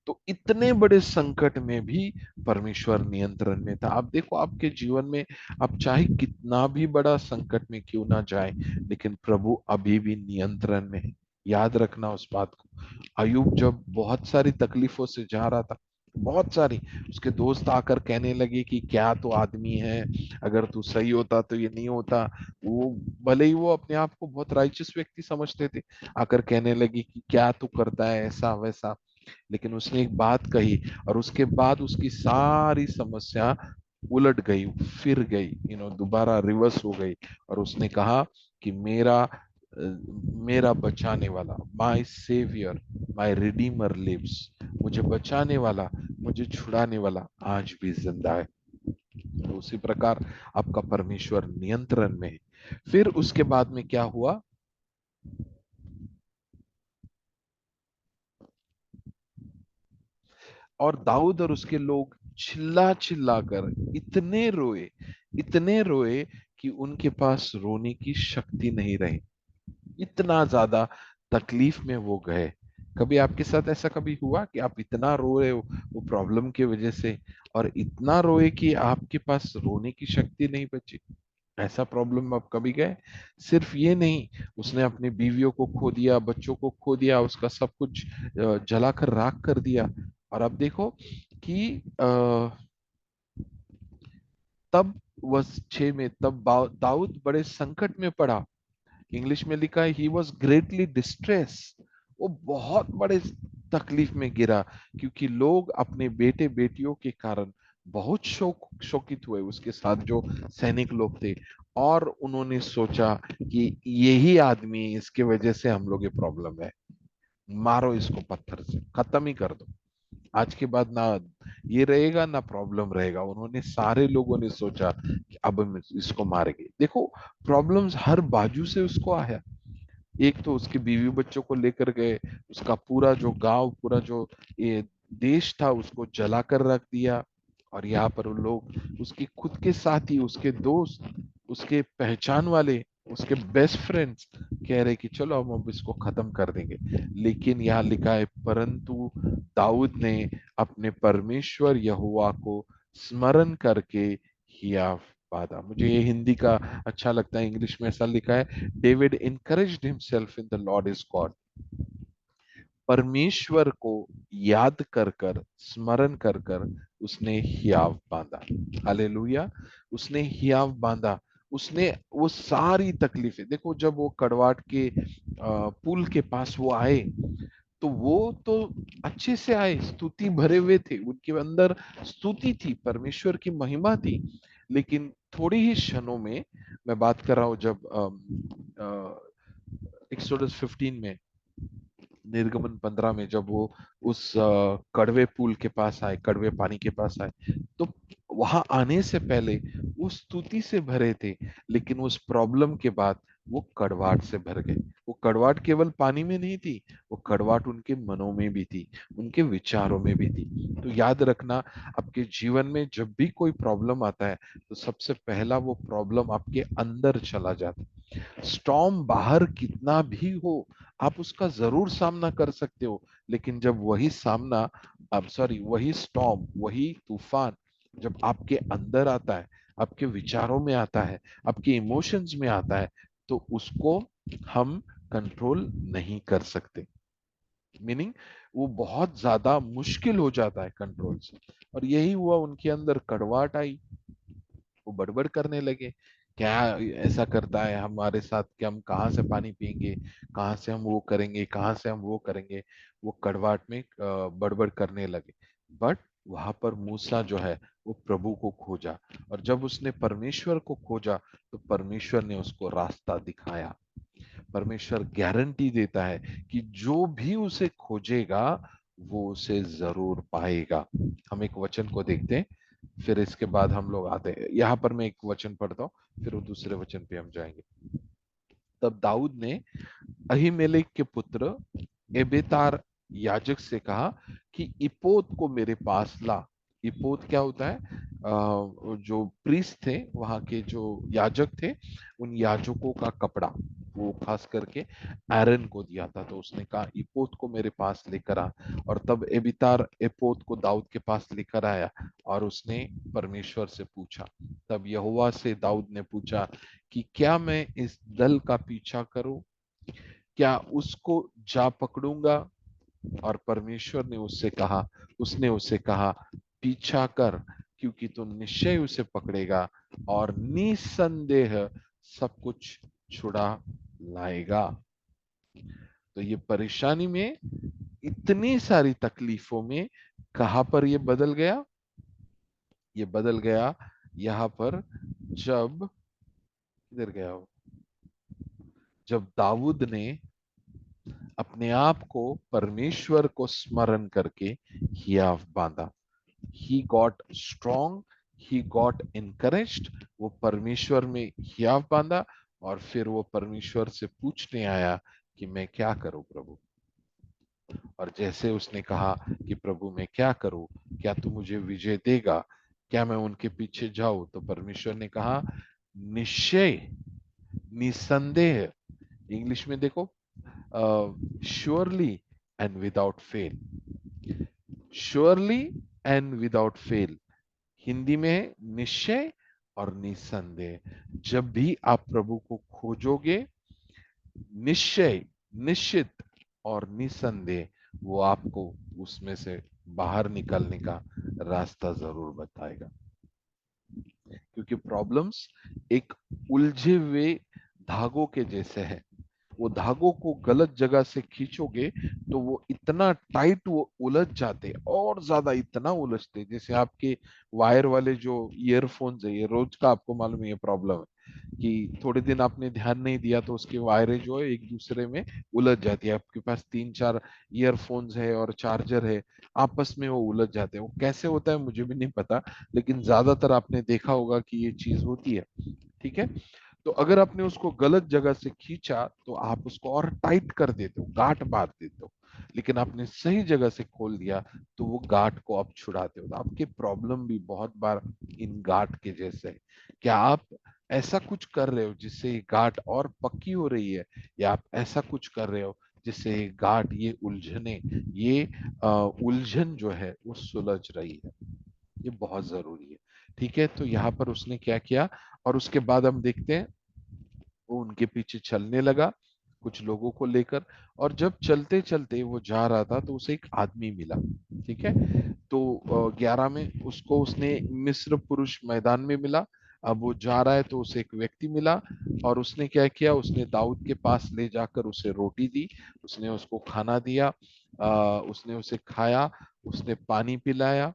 तो इतने बड़े संकट में भी परमेश्वर नियंत्रण में था। आप देखो आपके जीवन में, आप चाहे कितना भी बड़ा संकट में क्यों ना जाए, लेकिन प्रभु अभी भी नियंत्रण में है। याद रखना उस बात को। अयूब जब बहुत सारी तकलीफों से जा रहा था, बहुत सारी, उसके दोस्त आकर कहने लगे कि क्या तो आदमी है, अगर तू सही होता तो ये नहीं होता। वो भले ही वो अपने आप को बहुत राइचस व्यक्ति समझते थे, आकर कहने लगे कि क्या तू करता है ऐसा वैसा। लेकिन उसने एक बात कही और उसके बाद उसकी सारी समस्या उलट गई, फिर गई, दोबारा रिवर्स हो गई। और उसने कहा कि मेरा बचाने वाला, my saviour, my redeemer lives, मुझे बचाने वाला, मुझे छुड़ाने वाला आज भी जिंदा है। तो उसी प्रकार आपका परमेश्वर नियंत्रण में है। फिर उसके बाद में क्या हुआ? और दाऊद और उसके लोग चिल्ला चिल्ला कर इतने रोए कि उनके पास रोने की शक्ति नहीं रही। इतना ज्यादा तकलीफ में वो गए। कभी आपके साथ ऐसा कभी हुआ कि आप इतना रो रहे हो वो प्रॉब्लम की वजह से, और इतना रोए कि आपके पास रोने की शक्ति नहीं बची? ऐसा प्रॉब्लम में आप कभी गए? सिर्फ ये नहीं, उसने अपनी बीवियों को खो दिया, बच्चों को खो दिया, उसका सब कुछ जलाकर राख कर दिया। और अब देखो कि तब वर्ष 6 में तब दाऊद बड़े संकट में पड़ा। इंग्लिश में लिखा है ही वॉज ग्रेटली डिस्ट्रेस। वो बहुत बड़े तकलीफ में गिरा, क्योंकि लोग अपने बेटे बेटियों के कारण बहुत शोकित हुए, उसके साथ जो सैनिक लोग थे। और उन्होंने सोचा कि यही आदमी है, इसके वजह से हम लोग ये प्रॉब्लम है, मारो इसको पत्थर से, खत्म ही कर दो। आज के बाद ना ये रहेगा ना प्रॉब्लम रहेगा। उन्होंने, सारे लोगों ने सोचा कि अब हम इसको मारेंगे। देखो, प्रॉब्लम्स हर बाजू से उसको आया। एक तो उसके बीवी बच्चों को लेकर गए, उसका पूरा जो गांव, पूरा जो ये देश था उसको जलाकर रख दिया। और यहाँ पर उन लोग, उसके खुद के साथी, उसके दोस्त, उसके पहचान वाले, उसके बेस्ट फ्रेंड्स कह रहे कि चलो हम अब इसको खत्म कर देंगे। लेकिन यहाँ लिखा है परंतु दाऊद ने अपने परमेश्वर यहोवा को स्मरण करके हिया बाधा। मुझे ये हिंदी का अच्छा लगता है, इंग्लिश में ऐसा लिखा है, David encouraged himself in the Lord is God। परमेश्वर को याद कर कर, स्मरण कर कर उसने हियाव बांधा। हालेलुया। उसने हियाव बांधा। उसने वो सारी तकलीफें देखो, जब वो कड़वाट के पुल के पास वो आए, तो वो तो अच्छे से आए, स्तुति भरे हुए थे, उनके अंदर स्तुति थी, परमेश्वर की महिमा थी। लेकिन थोड़ी ही क्षणों में, मैं बात कर रहा हूं जब एक्सोडस 15 में, निर्गमन 15 में, जब वो उस कड़वे पुल के पास आए, कड़वे पानी के पास आए, तो वहां आने से पहले वो स्तुति से भरे थे। लेकिन उस प्रॉब्लम के बाद वो कड़वाहट से भर गए। वो कड़वाहट केवल पानी में नहीं थी, वो कड़वाहट उनके मनों में भी थी, उनके विचारों में भी थी। तो याद रखना, आपके जीवन में जब भी कोई प्रॉब्लम आता है, तो सबसे पहला वो प्रॉब्लम आपके अंदर चला जाता है। स्टॉर्म बाहर कितना भी हो, आप उसका जरूर सामना कर सकते हो, लेकिन जब वही सामना, अब सॉरी, वही स्टॉर्म, वही तूफान जब आपके अंदर आता है, आपके विचारों में आता है, आपके इमोशंस में आता है, तो उसको हम कंट्रोल नहीं कर सकते। मीनिंग, वो बहुत ज्यादा मुश्किल हो जाता है कंट्रोल से। और यही हुआ, उनके अंदर कड़वाहट आई, वो बड़बड़ करने लगे, क्या ऐसा करता है हमारे साथ, कि हम कहाँ से पानी पिएंगे, कहाँ से हम वो करेंगे, कहाँ से हम वो करेंगे। वो कड़वाहट में बड़बड़ करने लगे। बट वहां पर मूसा जो है, वो प्रभु को खोजा, और जब उसने परमेश्वर को खोजा, तो परमेश्वर ने उसको रास्ता दिखाया। परमेश्वर गारंटी देता है कि जो भी उसे खोजेगा, वो उसे जरूर पाएगा। हम एक वचन को देखते हैं, फिर इसके बाद हम लोग आते हैं। यहाँ पर मैं एक वचन पढ़ता हूँ, फिर वो दूसरे वचन पे हम जाएंगे। तब दाऊद ने अहीमेलेक के पुत्र एबेतार याजक से कहा कि इपोत को मेरे पास ला। इपोत क्या होता है? जो प्रीस्ट थे, वहां के जो याजक थे, उन याजकों का कपड़ा, वो खास करके एरन को दिया था। तो उसने कहा इपोत को मेरे पास लेकर आ। और तब एबितार एपोत को दाऊद के पास लेकर आया, और उसने परमेश्वर से पूछा। तब यहोवा से दाऊद ने पूछा कि क्या मैं इस दल का पीछा करूं, क्या उसको जा पकड़ूंगा? और परमेश्वर ने उससे कहा, पीछा कर, क्योंकि तू निश्चय उसे पकड़ेगा और निसंदेह सब कुछ छुड़ा लाएगा। तो ये परेशानी में, इतनी सारी तकलीफों में, कहां पर ये बदल गया? ये बदल गया यहां पर, जब, किधर गया वो, जब दाऊद ने अपने आप को परमेश्वर को स्मरण करके हियाव बांधा। He got strong, he got encouraged. वो परमेश्वर में हियाव बांधा, और फिर वो परमेश्वर से पूछने आया कि मैं क्या करूं प्रभु। और जैसे उसने कहा कि प्रभु मैं क्या करूं, क्या तू मुझे विजय देगा, क्या मैं उनके पीछे जाऊं? तो परमेश्वर ने कहा, निश्चय, निसंदेह, इंग्लिश में देखो, surely and without fail. Surely and without fail, Hindi में है निश्चय और निसंदेह। जब भी आप प्रभु को खोजोगे, निश्चय, निश्चित और निसंदेह, वो आपको उसमें से बाहर निकलने का रास्ता जरूर बताएगा। क्योंकि प्रॉब्लम्स एक उलझे हुए धागों के जैसे है। वो धागों को गलत जगह से खींचोगे, तो वो इतना टाइट वो उलझ जाते, और ज्यादा इतना उलझते, जैसे आपके वायर वाले जो ईयरफोन्स है, ये रोज का आपको मालूम है ये प्रॉब्लम है, कि थोड़े दिन आपने ध्यान नहीं दिया तो उसकी वायरें जो है एक दूसरे में उलझ जाती है। आपके पास तीन चार ईयरफोन्स है और चार्जर है, आपस में वो उलझ जाते हैं। वो कैसे होता है मुझे भी नहीं पता, लेकिन ज्यादातर आपने देखा होगा कि ये चीज होती है। ठीक है? तो अगर आपने उसको गलत जगह से खींचा, तो आप उसको और टाइट कर देते हो, गांठ बांध देते हो। लेकिन आपने सही जगह से खोल दिया, तो वो गांठ को आप छुड़ाते हो। तो आपके प्रॉब्लम भी बहुत बार इन गांठ के जैसे है। क्या आप ऐसा कुछ कर रहे हो जिससे ये गांठ और पक्की हो रही है, या आप ऐसा कुछ कर रहे हो जिससे ये गांठ, ये उलझने, ये उलझन जो है वो सुलझ रही है? ये बहुत जरूरी है। ठीक है? तो यहाँ पर उसने क्या किया, और उसके बाद हम देखते हैं, वो उनके पीछे चलने लगा कुछ लोगों को लेकर। और जब चलते चलते वो जा रहा था, तो उसे एक आदमी मिला। ठीक है? तो 11 में उसको, उसने मिस्र पुरुष मैदान में मिला, अब वो जा रहा है तो उसे एक व्यक्ति मिला, और उसने क्या किया, उसने दाऊद के पास ले जाकर उसे रोटी दी, उसने उसको खाना दिया, उसने उसे खाया, उसने पानी पिलाया,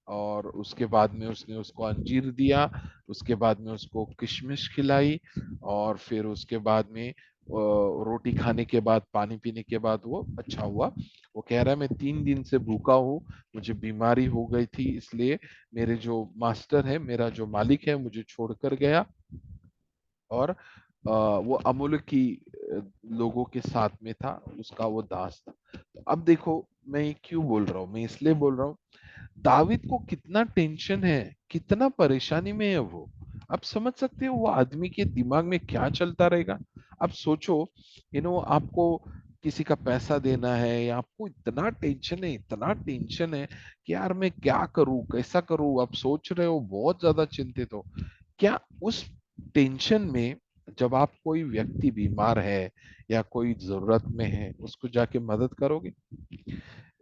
और उसके बाद में उसने उसको अंजीर दिया, उसके बाद में उसको किशमिश खिलाई, और फिर उसके बाद में रोटी खाने के बाद, पानी पीने के बाद वो अच्छा हुआ। वो कह रहा है मैं 3 दिन से भूखा हूँ, मुझे बीमारी हो गई थी, इसलिए मेरे जो मास्टर है, मेरा जो मालिक है, मुझे छोड़कर गया, और वो अमूल्य की लोगों के साथ में था, उसका वो दास था। तो अब देखो, मैं ये क्यों बोल रहा हूँ, मैं इसलिए बोल रहा हूँ, दाविद को कितना टेंशन है, कितना परेशानी में है वो। आप समझ सकते हो वो आदमी के दिमाग में क्या चलता रहेगा। आप सोचो, आपको किसी का पैसा देना है, या आपको इतना टेंशन है, इतना टेंशन है कि यार मैं क्या करूं, कैसा करूं, आप सोच रहे हो, बहुत ज्यादा चिंतित हो। क्या उस टेंशन में, जब आप कोई व्यक्ति बीमार है या कोई जरूरत में है, उसको जाके मदद करोगे?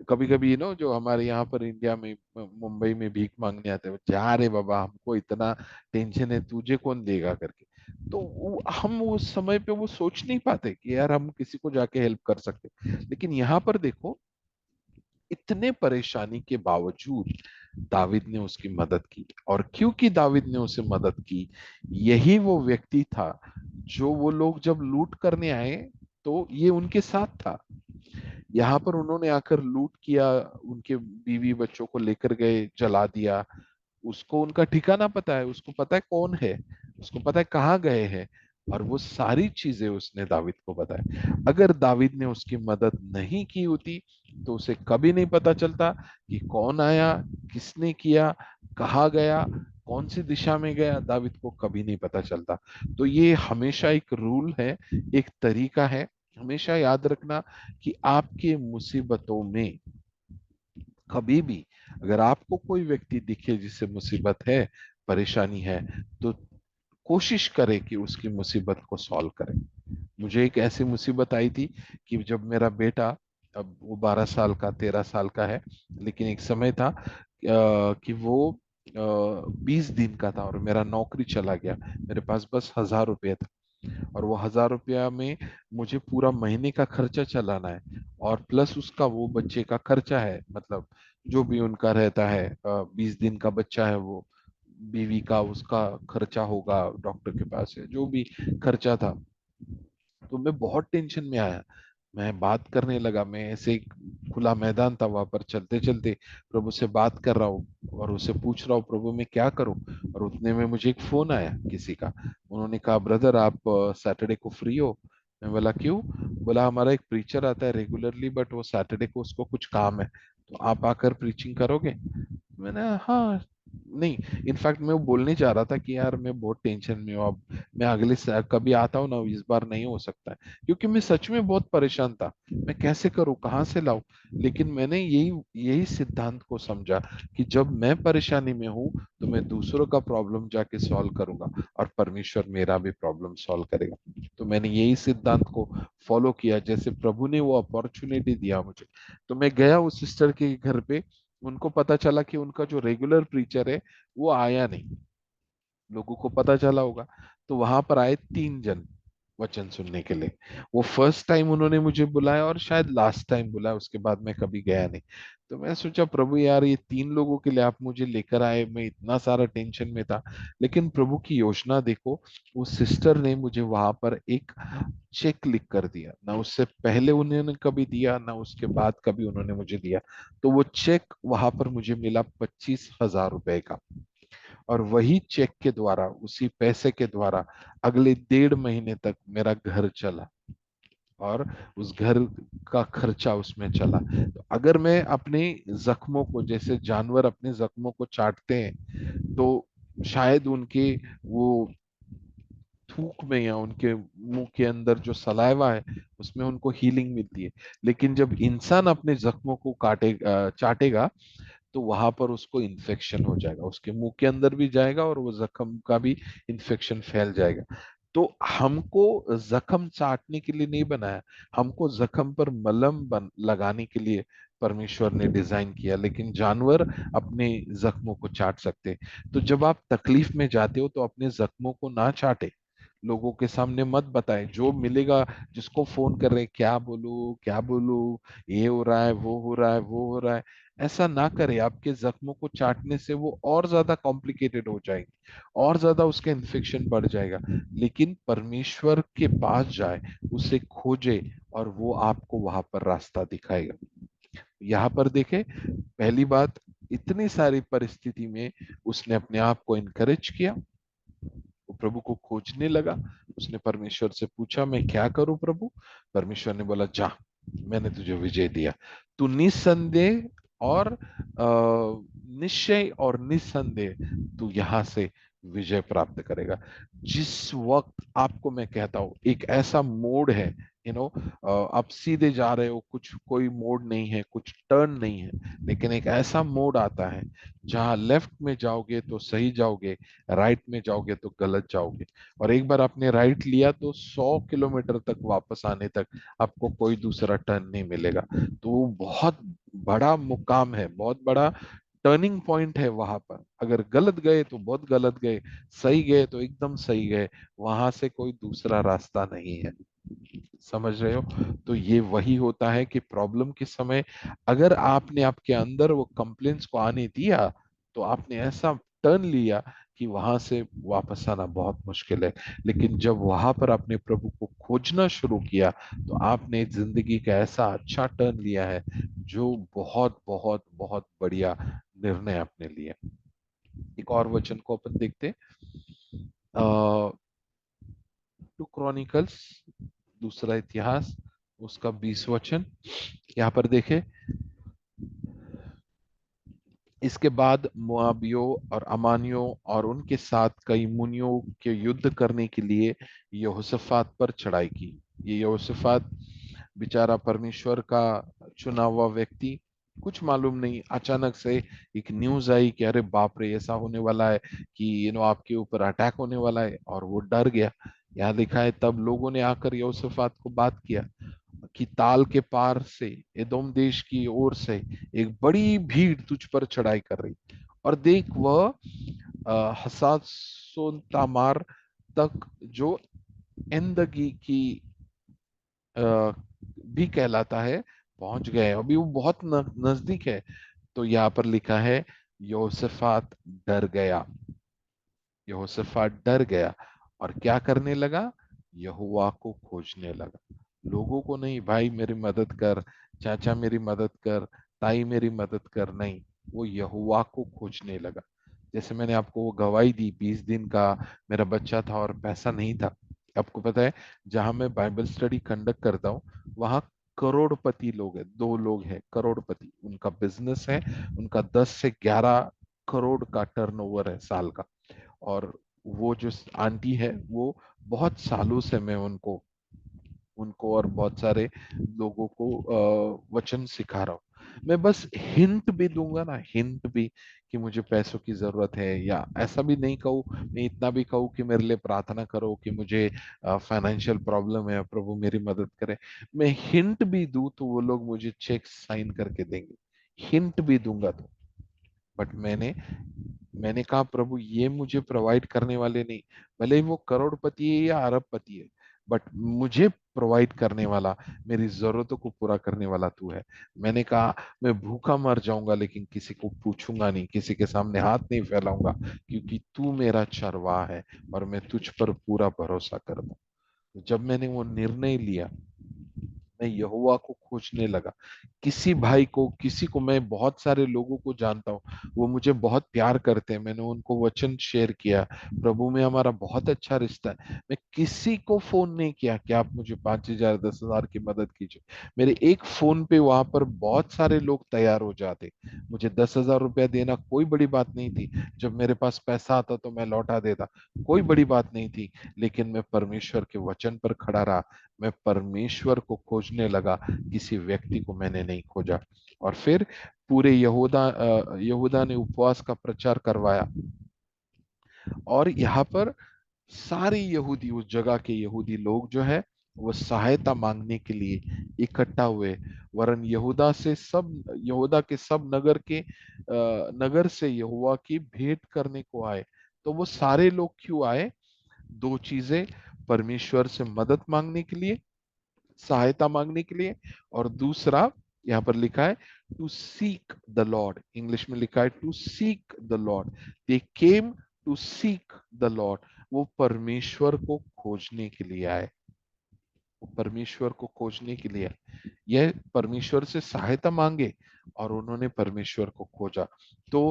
कभी कभी जो हमारे यहाँ पर इंडिया में, मुंबई में भीख मांगने आते हैं, जा रे बाबा, हमको इतना टेंशन है, तुझे कौन देगा करके। तो हम उस समय पे वो सोच नहीं पाते कि यार हम किसी को जाके हेल्प कर सकते। लेकिन यहाँ पर देखो, इतने परेशानी के बावजूद दाविद ने उसकी मदद की, और क्योंकि दाविद ने उसे मदद की, यही वो व्यक्ति था जो वो लोग जब लूट करने आए तो ये उनके साथ था। यहाँ पर उन्होंने आकर लूट किया, उनके बीवी बच्चों को लेकर गए, जला दिया। उसको उनका ठिकाना पता है, उसको पता है कौन है, उसको पता है कहाँ गए हैं, और वो सारी चीजें उसने दाविद को बताया। अगर दाविद ने उसकी मदद नहीं की होती तो उसे कभी नहीं पता चलता कि कौन आया, किसने किया, कहाँ गया, कौन सी दिशा में गया, दाविद को कभी नहीं पता चलता। तो ये हमेशा एक रूल है, एक तरीका है, हमेशा याद रखना कि आपके मुसीबतों में कभी भी, अगर आपको कोई व्यक्ति दिखे जिससे मुसीबत है, परेशानी है, तो कोशिश करें कि उसकी मुसीबत को सॉल्व करें। मुझे एक ऐसी मुसीबत आई थी कि जब मेरा बेटा, अब वो 12 साल का, 13 साल का है, लेकिन एक समय था कि वो 20 दिन का था, और मेरा नौकरी चला गया, मेरे पास बस 1,000 रुपये था, और वो 1,000 रुपया में मुझे पूरा महीने का खर्चा चलाना है, और प्लस उसका वो बच्चे का खर्चा है, मतलब जो भी उनका रहता है, 20 दिन का बच्चा है वो, बीवी का उसका खर्चा होगा, डॉक्टर के पास है, जो भी खर्चा था। तो मैं बहुत टेंशन में आया, मैं बात करने लगा, मैं ऐसे एक खुला मैदान था वहां पर, चलते चलते प्रभु से बात कर रहा हूँ, और उसे पूछ रहा हूँ प्रभु मैं क्या करूँ। और उतने में मुझे एक फोन आया किसी का, उन्होंने कहा ब्रदर आप सैटरडे को फ्री हो? मैं बोला क्यों? बोला हमारा एक प्रीचर आता है रेगुलरली, बट वो सैटरडे को उसको कुछ काम है, तो आप आकर प्रीचिंग करोगे? मैंने, हाँ, नहीं, इनफैक्ट मैं वो बोलने जा रहा था कि यार मैं बहुत टेंशन में हूँ, अब मैं कभी आता हूँ ना, इस बार नहीं हो सकता है, क्योंकि मैं सच में बहुत परेशान था, मैं कैसे करूँ, कहाँ से लाऊं। लेकिन मैंने यही यही सिद्धांत को समझा कि जब मैं परेशानी में हूँ तो मैं दूसरों का प्रॉब्लम जाके सॉल्व करूंगा, और परमेश्वर मेरा भी प्रॉब्लम सॉल्व करेगा। तो मैंने यही सिद्धांत को फॉलो किया, जैसे प्रभु ने वो अपॉर्चुनिटी दिया मुझे। तो मैं गया उस सिस्टर के घर पे, उनको पता चला कि उनका जो रेगुलर प्रीचर है वो आया नहीं, लोगों को पता चला होगा। तो वहां पर आए 3 जन वचन सुनने के लिए। वो फर्स्ट टाइम उन्होंने मुझे बुलाया, और शायद लास्ट टाइम बुलाया, उसके बाद मैं कभी गया नहीं। तो मैं सोचा प्रभु यार, ये 3 लोगों के लिए आप मुझे लेकर आए, मैं इतना सारा टेंशन में था। लेकिन प्रभु की योजना देखो, वो सिस्टर ने मुझे वहां पर एक चेक लिख कर दिया, ना उससे पहले उन्होंने कभी दिया, ना उसके बाद कभी उन्होंने मुझे दिया। तो वो चेक वहां पर मुझे मिला 25,000 रुपए का, और वही चेक के द्वारा, उसी पैसे के द्वारा अगले 1.5 महीने तक मेरा घर चला, और उस घर का खर्चा उसमें चला। तो अगर मैं अपने जख्मों को, जैसे जानवर अपने जख्मों को चाटते हैं, तो शायद उनके वो थूक में या उनके मुंह के अंदर जो सलाइवा है, उसमें उनको हीलिंग मिलती है। लेकिन जब इंसान अपने जख्मों को चाटेगा, तो वहां पर उसको इन्फेक्शन हो जाएगा, उसके मुंह के अंदर भी जाएगा, और वो जख्म का भी इन्फेक्शन फैल जाएगा। तो हमको जख्म चाटने के लिए नहीं बनाया, हमको जख्म पर मलहम लगाने के लिए परमेश्वर ने डिजाइन किया। लेकिन जानवर अपने जख्मों को चाट सकते। तो जब आप तकलीफ में जाते हो तो अपने जख्मों को ना चाटे, लोगों के सामने मत बताए। जो मिलेगा, जिसको फोन कर रहे हैं, क्या बोलूं क्या बोलूं, ये हो रहा है, वो हो रहा है, वो हो रहा है, ऐसा ना करे। आपके जख्मों को चाटने से वो और ज्यादा कॉम्प्लिकेटेड हो जाएंगे, और ज्यादा उसका इन्फेक्शन बढ़ जाएगा। लेकिन परमेश्वर के पास जाए, उसे खोजे, और वो आपको वहां पर रास्ता दिखाएगा। यहाँ पर देखे, पहली बात, इतनी सारी परिस्थिति में उसने अपने आप को इनकरेज किया, वो प्रभु को खोजने लगा। उसने परमेश्वर से पूछा, मैं क्या करूं प्रभु? परमेश्वर ने बोला, जा, मैंने तुझे विजय दिया। तू निसंदेह और निश्चय और निसंदेह तू यहां से विजय प्राप्त करेगा। जिस वक्त आपको, मैं कहता हूं, एक ऐसा मोड़ है, आप सीधे जा रहे हो, कुछ कोई मोड़ नहीं है, कुछ टर्न नहीं है, लेकिन एक ऐसा मोड़ आता है जहां लेफ्ट में जाओगे तो सही जाओगे, राइट में जाओगे तो गलत जाओगे। और एक बार आपने राइट लिया तो 100 किलोमीटर तक वापस आने तक आपको कोई दूसरा टर्न नहीं मिलेगा। तो वो बहुत बड़ा मुकाम है, बहुत बड़ा टर्निंग पॉइंट है वहां पर। अगर गलत गए तो बहुत गलत गए, सही गए तो एकदम सही गए, वहां से कोई दूसरा रास्ता नहीं है। समझ रहे हो? तो ये वही होता है कि प्रॉब्लम के समय अगर आपने आपके अंदर वो कंप्लेंट्स को आने दिया, तो आपने ऐसा टर्न लिया कि वहां से वापस आना बहुत मुश्किल है। लेकिन जब वहां पर आपने प्रभु को खोजना शुरू किया, तो आपने जिंदगी का ऐसा अच्छा टर्न लिया है, जो बहुत बहुत बहुत बढ़िया निर्णय आपने लिया। एक और वचन को अपन देखते, 2 क्रॉनिकल्स, दूसरा इतिहास, उसका 20 वचन। यहाँ पर देखे, इसके बाद मोआबियों और अमानियों और उनके साथ कई मुनियों के युद्ध करने के लिए यहोशाफात पर चढ़ाई की। ये यहोशाफात बेचारा परमेश्वर का चुना हुआ व्यक्ति, कुछ मालूम नहीं, अचानक से एक न्यूज आई कि अरे बाप रे, ऐसा होने वाला है कि आपके ऊपर अटैक होने वाला है, और वो डर गया। यहाँ लिखा है, तब लोगों ने आकर यहोशाफात को बात किया कि ताल के पार से, एदोम देश की ओर से एक बड़ी भीड़ तुझ पर चढ़ाई कर रही, और देख वह हसासोन तामार तक, जो एंदगी की भी कहलाता है, पहुंच गए। अभी वो बहुत नजदीक है। तो यहाँ पर लिखा है, योसफात डर गया। यहोशाफात डर गया और क्या करने लगा? यहोवा को खोजने लगा। लोगों को नहीं, भाई मेरी मदद कर, चाचा मेरी मदद कर, ताई मेरी मदद कर, नहीं, वो यहोवा को खोजने लगा। जैसे मैंने आपको वो गवाही दी, 20 दिन का मेरा बच्चा था और पैसा नहीं था। आपको पता है, जहां मैं बाइबल स्टडी कंडक्ट करता हूँ, वहां करोड़पति लोग हैं, 2 लोग हैं करोड़पति, उनका बिजनेस है, उनका 10 से 11 करोड़ का टर्नओवर है साल का। और वो जो आंटी है, वो बहुत सालों से मैं उनको उनको और बहुत सारे लोगों को वचन सिखा रहा हूँ। मैं बस हिंट भी दूंगा ना, हिंट भी, कि मुझे पैसों की जरूरत है, या ऐसा भी नहीं कहूँ, मैं इतना भी कहूँ कि मेरे लिए प्रार्थना करो कि मुझे फाइनेंशियल प्रॉब्लम है, प्रभु मेरी मदद करे। मैं हिंट भी दूं तो वो लोग मुझे चेक साइन करके देंगे, हिंट भी दूंगा तो। बट मैंने कहा, प्रभु ये मुझे प्रोवाइड करने वाले नहीं, भले ही वो करोड़पति है या अरबपति है, बट मुझे प्रोवाइड करने वाला, मेरी जरूरतों को पूरा करने वाला तू है। मैंने कहा, मैं भूखा मर जाऊंगा लेकिन किसी को पूछूंगा नहीं, किसी के सामने हाथ नहीं फैलाऊंगा, क्योंकि तू मेरा चरवाहा है और मैं तुझ पर पूरा भरोसा करता हूं। तो जब मैंने वो निर्णय लिया, मैं यहोवा को खोजने लगा। किसी भाई को, किसी को, मैं बहुत सारे लोगों को जानता हूँ, वो मुझे बहुत प्यार करते हैं, मैंने उनको वचन शेयर किया, प्रभु में हमारा बहुत अच्छा रिश्ता है। मैं किसी को फोन नहीं किया कि आप मुझे 5,000 10,000 की मदद कीजिए। मेरे एक फोन पे वहां पर बहुत सारे लोग तैयार हो जाते। मुझे 10,000 रुपया देना कोई बड़ी बात नहीं थी, जब मेरे पास पैसा आता तो मैं लौटा देता, कोई बड़ी बात नहीं थी। लेकिन मैं परमेश्वर के वचन पर खड़ा रहा, मैं परमेश्वर को खोजने लगा, किसी व्यक्ति को मैंने नहीं खोजा। और फिर पूरे यहूदा ने उपवास का प्रचार करवाया। और यहाँ पर सारे यहूदी, उस जगह के यहूदी लोग जो है वो सहायता मांगने के लिए इकट्ठा हुए। वरन यहूदा के सब नगर से यहोवा की भेंट करने को आए। तो वो सारे लोग क्यों आए? दो चीजें, परमेश्वर से मदद मांगने के लिए, सहायता मांगने के लिए, और दूसरा यहां पर लिखा है to seek the Lord, English में लिखा है to seek the Lord. They came to seek the Lord, वो परमेश्वर को खोजने के लिए आए, वो परमेश्वर को खोजने के लिए, यह परमेश्वर से सहायता मांगे और उन्होंने परमेश्वर को खोजा। तो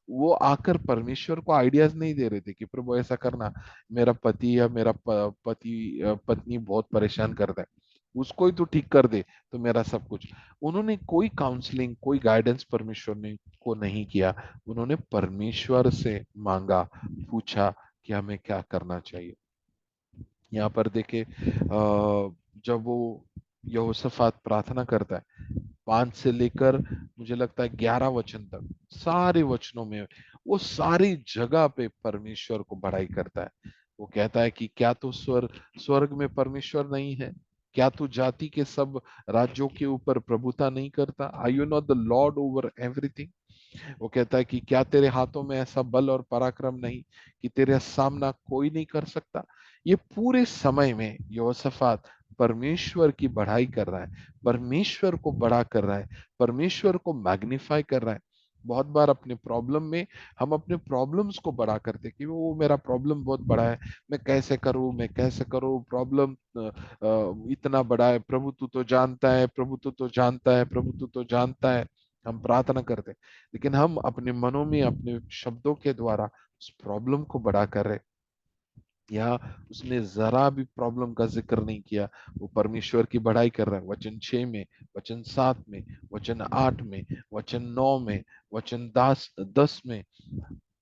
वो आकर परमेश्वर को आइडियाज नहीं दे रहे थे कि प्रभु ऐसा करना, मेरा पति या मेरा पत्नी बहुत परेशान करता है, उसको ही तो ठीक कर दे तो मेरा सब कुछ। उन्होंने कोई काउंसलिंग, कोई गाइडेंस परमेश्वर ने को नहीं किया। उन्होंने परमेश्वर से मांगा, पूछा कि हमें क्या करना चाहिए। यहाँ पर देखे जब वो यहोशाफात प्रार्थना करता है, 5 से लेकर मुझे लगता है 11 वचन तक, सारे वचनों में वो सारी जगह पे परमेश्वर को बड़ाई करता है। वो कहता है कि क्या तो स्वर्ग में परमेश्वर नहीं है? क्या तू जाति के सब राज्यों के ऊपर प्रभुता नहीं करता? Are you not the Lord over everything? वो कहता है कि क्या तेरे हाथों में ऐसा बल और पराक्रम नहीं कि तेरे सामना कोई नहीं कर सकता? ये पूरे समय में यहोशाफात परमेश्वर की बढ़ाई कर रहा है, परमेश्वर को बड़ा कर रहा है, परमेश्वर को मैग्नीफाई कर रहा है। बहुत बार अपने प्रॉब्लम में हम अपने प्रॉब्लम्स को बड़ा करते कि वो मेरा प्रॉब्लम बहुत बड़ा है, मैं कैसे करूं, प्रॉब्लम इतना बड़ा है, प्रभु तू तो जानता है, प्रभु तू तो जानता है, प्रभु तू तो जानता है। हम प्रार्थना करते, लेकिन हम अपने मनों में अपने शब्दों के द्वारा उस प्रॉब्लम को बड़ा कर रहे। या उसने जरा भी प्रॉब्लम का जिक्र नहीं किया, वो परमेश्वर की बढ़ाई कर रहा है। वचन 6 में, वचन 7 में, वचन 8 में, वचन 9 में, वचन 10 में,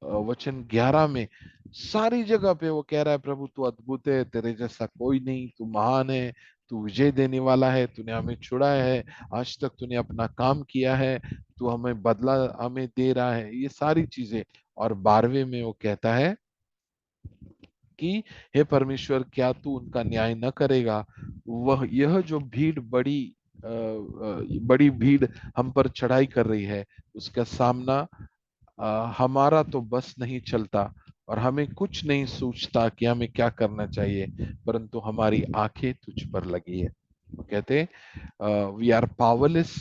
वचन 11 में, सारी जगह पे वो कह रहा है प्रभु तू अद्भुत है, तेरे जैसा कोई नहीं, तू महान है, तू विजय देने वाला है, तूने हमें छुड़ाया है, आज तक तूने अपना काम किया है, तू हमें बदला हमें दे रहा है, ये सारी चीजें। और 12वें में वो कहता है कि हे परमेश्वर, क्या तू उनका न्याय न करेगा? वह यह जो भीड़ बड़ी भीड़ हम पर चढ़ाई कर रही है, उसका सामना हमारा तो बस नहीं चलता, और हमें कुछ नहीं सूझता कि हमें क्या करना चाहिए, परंतु हमारी आंखें तुझ पर लगी है। वो कहते, we are powerless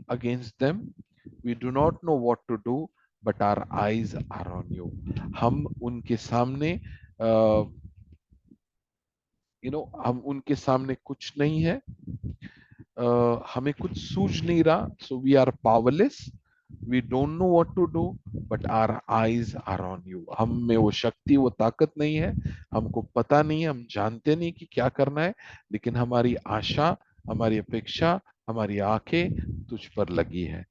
against them, we do not know what to do, but our eyes are on you. हम उनके सामने हम उनके सामने कुछ नहीं है, हमें कुछ सूझ नहीं रहा, so we are powerless, we don't know what to do, but our eyes are on you. हम में वो शक्ति, वो ताकत नहीं है, हमको पता नहीं है, हम जानते नहीं कि क्या करना है, लेकिन हमारी आशा, हमारी अपेक्षा, हमारी आंखें तुझ पर लगी है।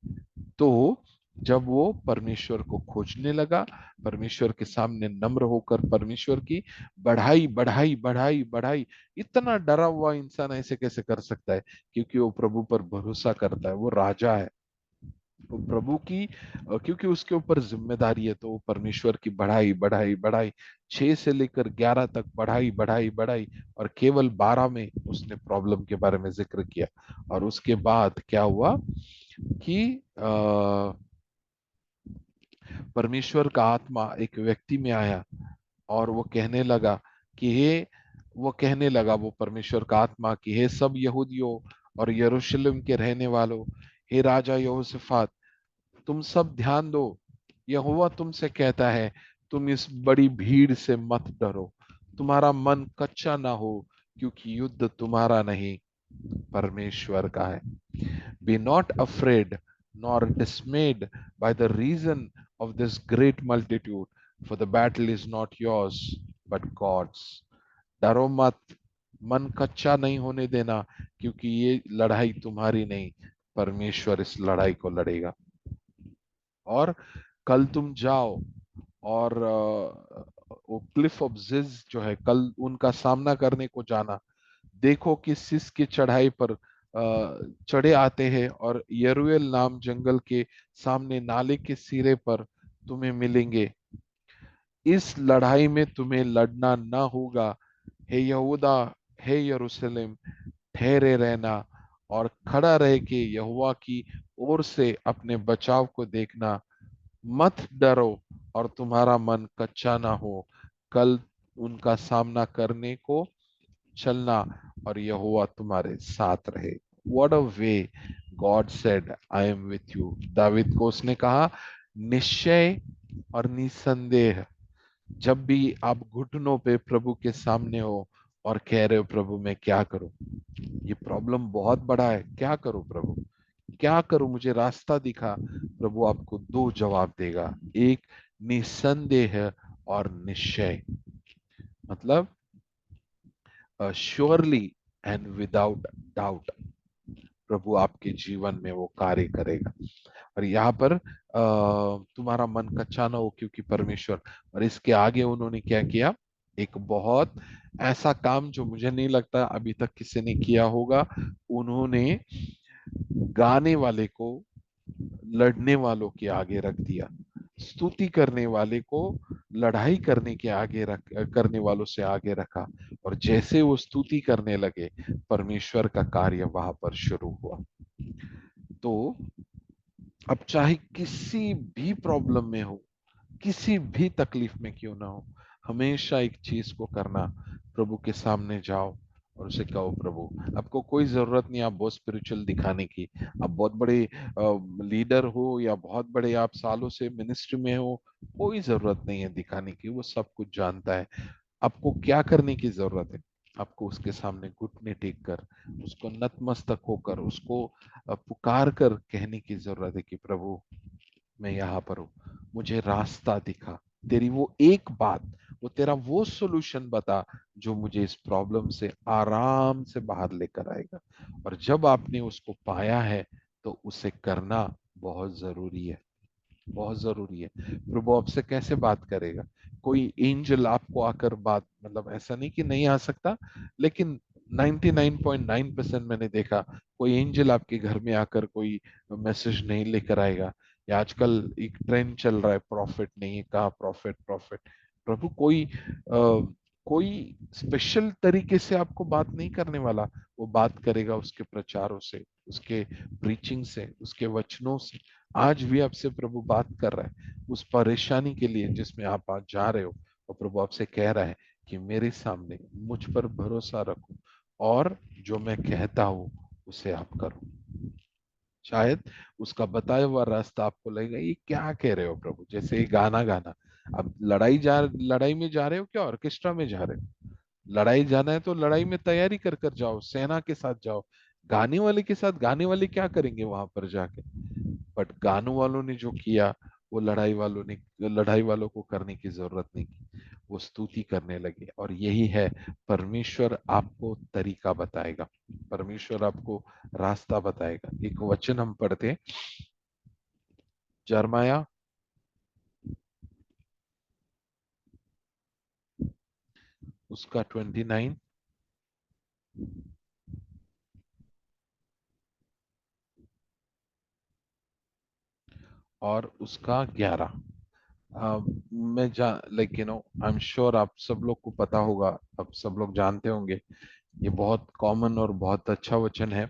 तो जब वो परमेश्वर को खोजने लगा, परमेश्वर के सामने नम्र होकर परमेश्वर की बढ़ाई बढ़ाई बढ़ाई बढ़ाई, इतना डरा हुआ इंसान ऐसे कैसे कर सकता है? क्योंकि वो प्रभु पर भरोसा करता है, वो राजा है, वो प्रभु की क्योंकि उसके ऊपर जिम्मेदारी है, तो वो परमेश्वर की बढ़ाई बढ़ाई बढ़ाई, 6 से लेकर 11 तक बढ़ाई बढ़ाई बढ़ाई, और केवल 12 में उसने प्रॉब्लम के बारे में जिक्र किया। और उसके बाद क्या हुआ कि परमेश्वर का आत्मा एक व्यक्ति में आया, और वो कहने लगा, वो परमेश्वर का आत्मा, कि हे सब यहूदियों और यरूशलेम के रहने वालों, हे राजा यहोशाफात, तुम सब ध्यान दो, यहोवा तुमसे कहता है, तुम इस बड़ी भीड़ से मत डरो, तुम्हारा मन कच्चा ना हो, क्योंकि युद्ध तुम्हारा नहीं, परमेश्वर का है। Be not afraid nor dismayed by the reason of this great multitude, for the battle is not yours, but God's. डरो मत, मन कच्चा नहीं होने देना, क्योंकि ये लड़ाई तुम्हारी नहीं, परमेश्वर इस लड़ाई को लड़ेगा। और कल तुम जाओ और वो क्लिफ ऑफ जिज जो है, कल उनका सामना करने को जाना। देखो कि सिस की चढ़ाई पर चढ़े आते हैं, और यरूएल नाम जंगल के सामने नाले के सिरे पर तुम्हें मिलेंगे। इस लड़ाई में तुम्हें लड़ना ना होगा। हे यहूदा, हे यरूशलेम, ठहरे रहना और खड़ा रह के यहोवा की ओर से अपने बचाव को देखना। मत डरो और तुम्हारा मन कच्चा ना हो। कल उनका सामना करने को चलना और यहोवा तुम्हारे साथ रहे। What a way God said, I am with you। David को उसने कहा निश्चय और निसंदेह। जब भी आप घुटनों पे प्रभु के सामने हो और कह रहे हो प्रभु मैं क्या करूं, ये प्रॉब्लम बहुत बड़ा है, क्या करूं प्रभु, क्या करूं, मुझे रास्ता दिखा। प्रभु आपको दो जवाब देगा, एक निसंदेह और निश्चय, मतलब श्योरली एंड विदाउट डाउट प्रभु आपके जीवन में वो कार्य करेगा। और यहाँ पर तुम्हारा मन कच्चा ना हो क्योंकि परमेश्वर। और इसके आगे उन्होंने क्या किया, एक बहुत ऐसा काम जो मुझे नहीं लगता अभी तक किसी ने किया होगा। उन्होंने गाने वाले को लड़ने वालों के आगे रख दिया, स्तुति करने वाले को लड़ाई करने के आगे रख करने वालों से आगे रखा। और जैसे वो स्तुति करने लगे परमेश्वर का कार्य वहां पर शुरू हुआ। तो अब चाहे किसी भी प्रॉब्लम में हो, किसी भी तकलीफ में क्यों ना हो, हमेशा एक चीज को करना, प्रभु के सामने जाओ और उसे कहो प्रभु, आपको कोई जरूरत नहीं आप बहुत स्पिरिचुअल दिखाने की, आप बहुत बड़े लीडर हो या बहुत बड़े आप सालों से मिनिस्ट्री में हो, कोई जरूरत नहीं है दिखाने की, वो सब कुछ जानता है। आपको क्या करने की जरूरत है, आपको उसके सामने घुटने टेक कर, उसको नतमस्तक होकर, उसको पुकार कर कहने की जरूरत है कि प्रभु मैं यहाँ पर हूं, मुझे रास्ता दिखा, तेरी वो एक बात, वो तेरा वो सॉल्यूशन बता जो मुझे इस प्रॉब्लम से आराम से बाहर लेकर आएगा। और जब आपने उसको पाया है तो उसे करना बहुत जरूरी है, बहुत जरूरी है। प्रभु आपसे कैसे बात करेगा, कोई एंजल आपको आकर बात, मतलब ऐसा नहीं कि नहीं आ सकता, लेकिन 99.9% मैंने देखा कोई एंजल आपके घर में आकर कोई मैसेज नहीं लेकर आएगा। या आजकल एक ट्रेंड चल रहा है प्रॉफिट नहीं कहा, प्रॉफिट प्रॉफिट। प्रभु कोई स्पेशल तरीके से आपको बात नहीं करने वाला, वो बात करेगा उसके प्रचारों से, उसके प्रीचिंग से, उसके वचनों से। आज भी आपसे प्रभु बात कर रहा है उस परेशानी के लिए जिसमें आप आज जा रहे हो, और प्रभु आपसे कह रहा है कि मेरे सामने मुझ पर भरोसा रखो और जो मैं कहता हूं उसे आप करो। शायद उसका बताया हुआ रास्ता आपको लगेगा ये क्या कह रहे हो प्रभु, जैसे ये गाना गाना। अब लड़ाई में जा रहे हो क्या ऑर्केस्ट्रा में जा रहे हो, लड़ाई जाना है तो लड़ाई में तैयारी कर कर जाओ, सेना के साथ जाओ। गाने वाले के साथ गाने वाले क्या करेंगे वहां पर जाके, बट गानों वालों ने जो किया वो लड़ाई वालों को करने की जरूरत नहीं की, वो स्तुति करने लगे। और यही है, परमेश्वर आपको तरीका बताएगा, परमेश्वर आपको रास्ता बताएगा। एक वचन हम पढ़ते हैं, जरमाया उसका 29 और उसका 11। मैं जा लाइक आई एम श्योर आप सब लोग को पता होगा, आप सब लोग जानते होंगे, ये बहुत कॉमन और बहुत अच्छा वचन है।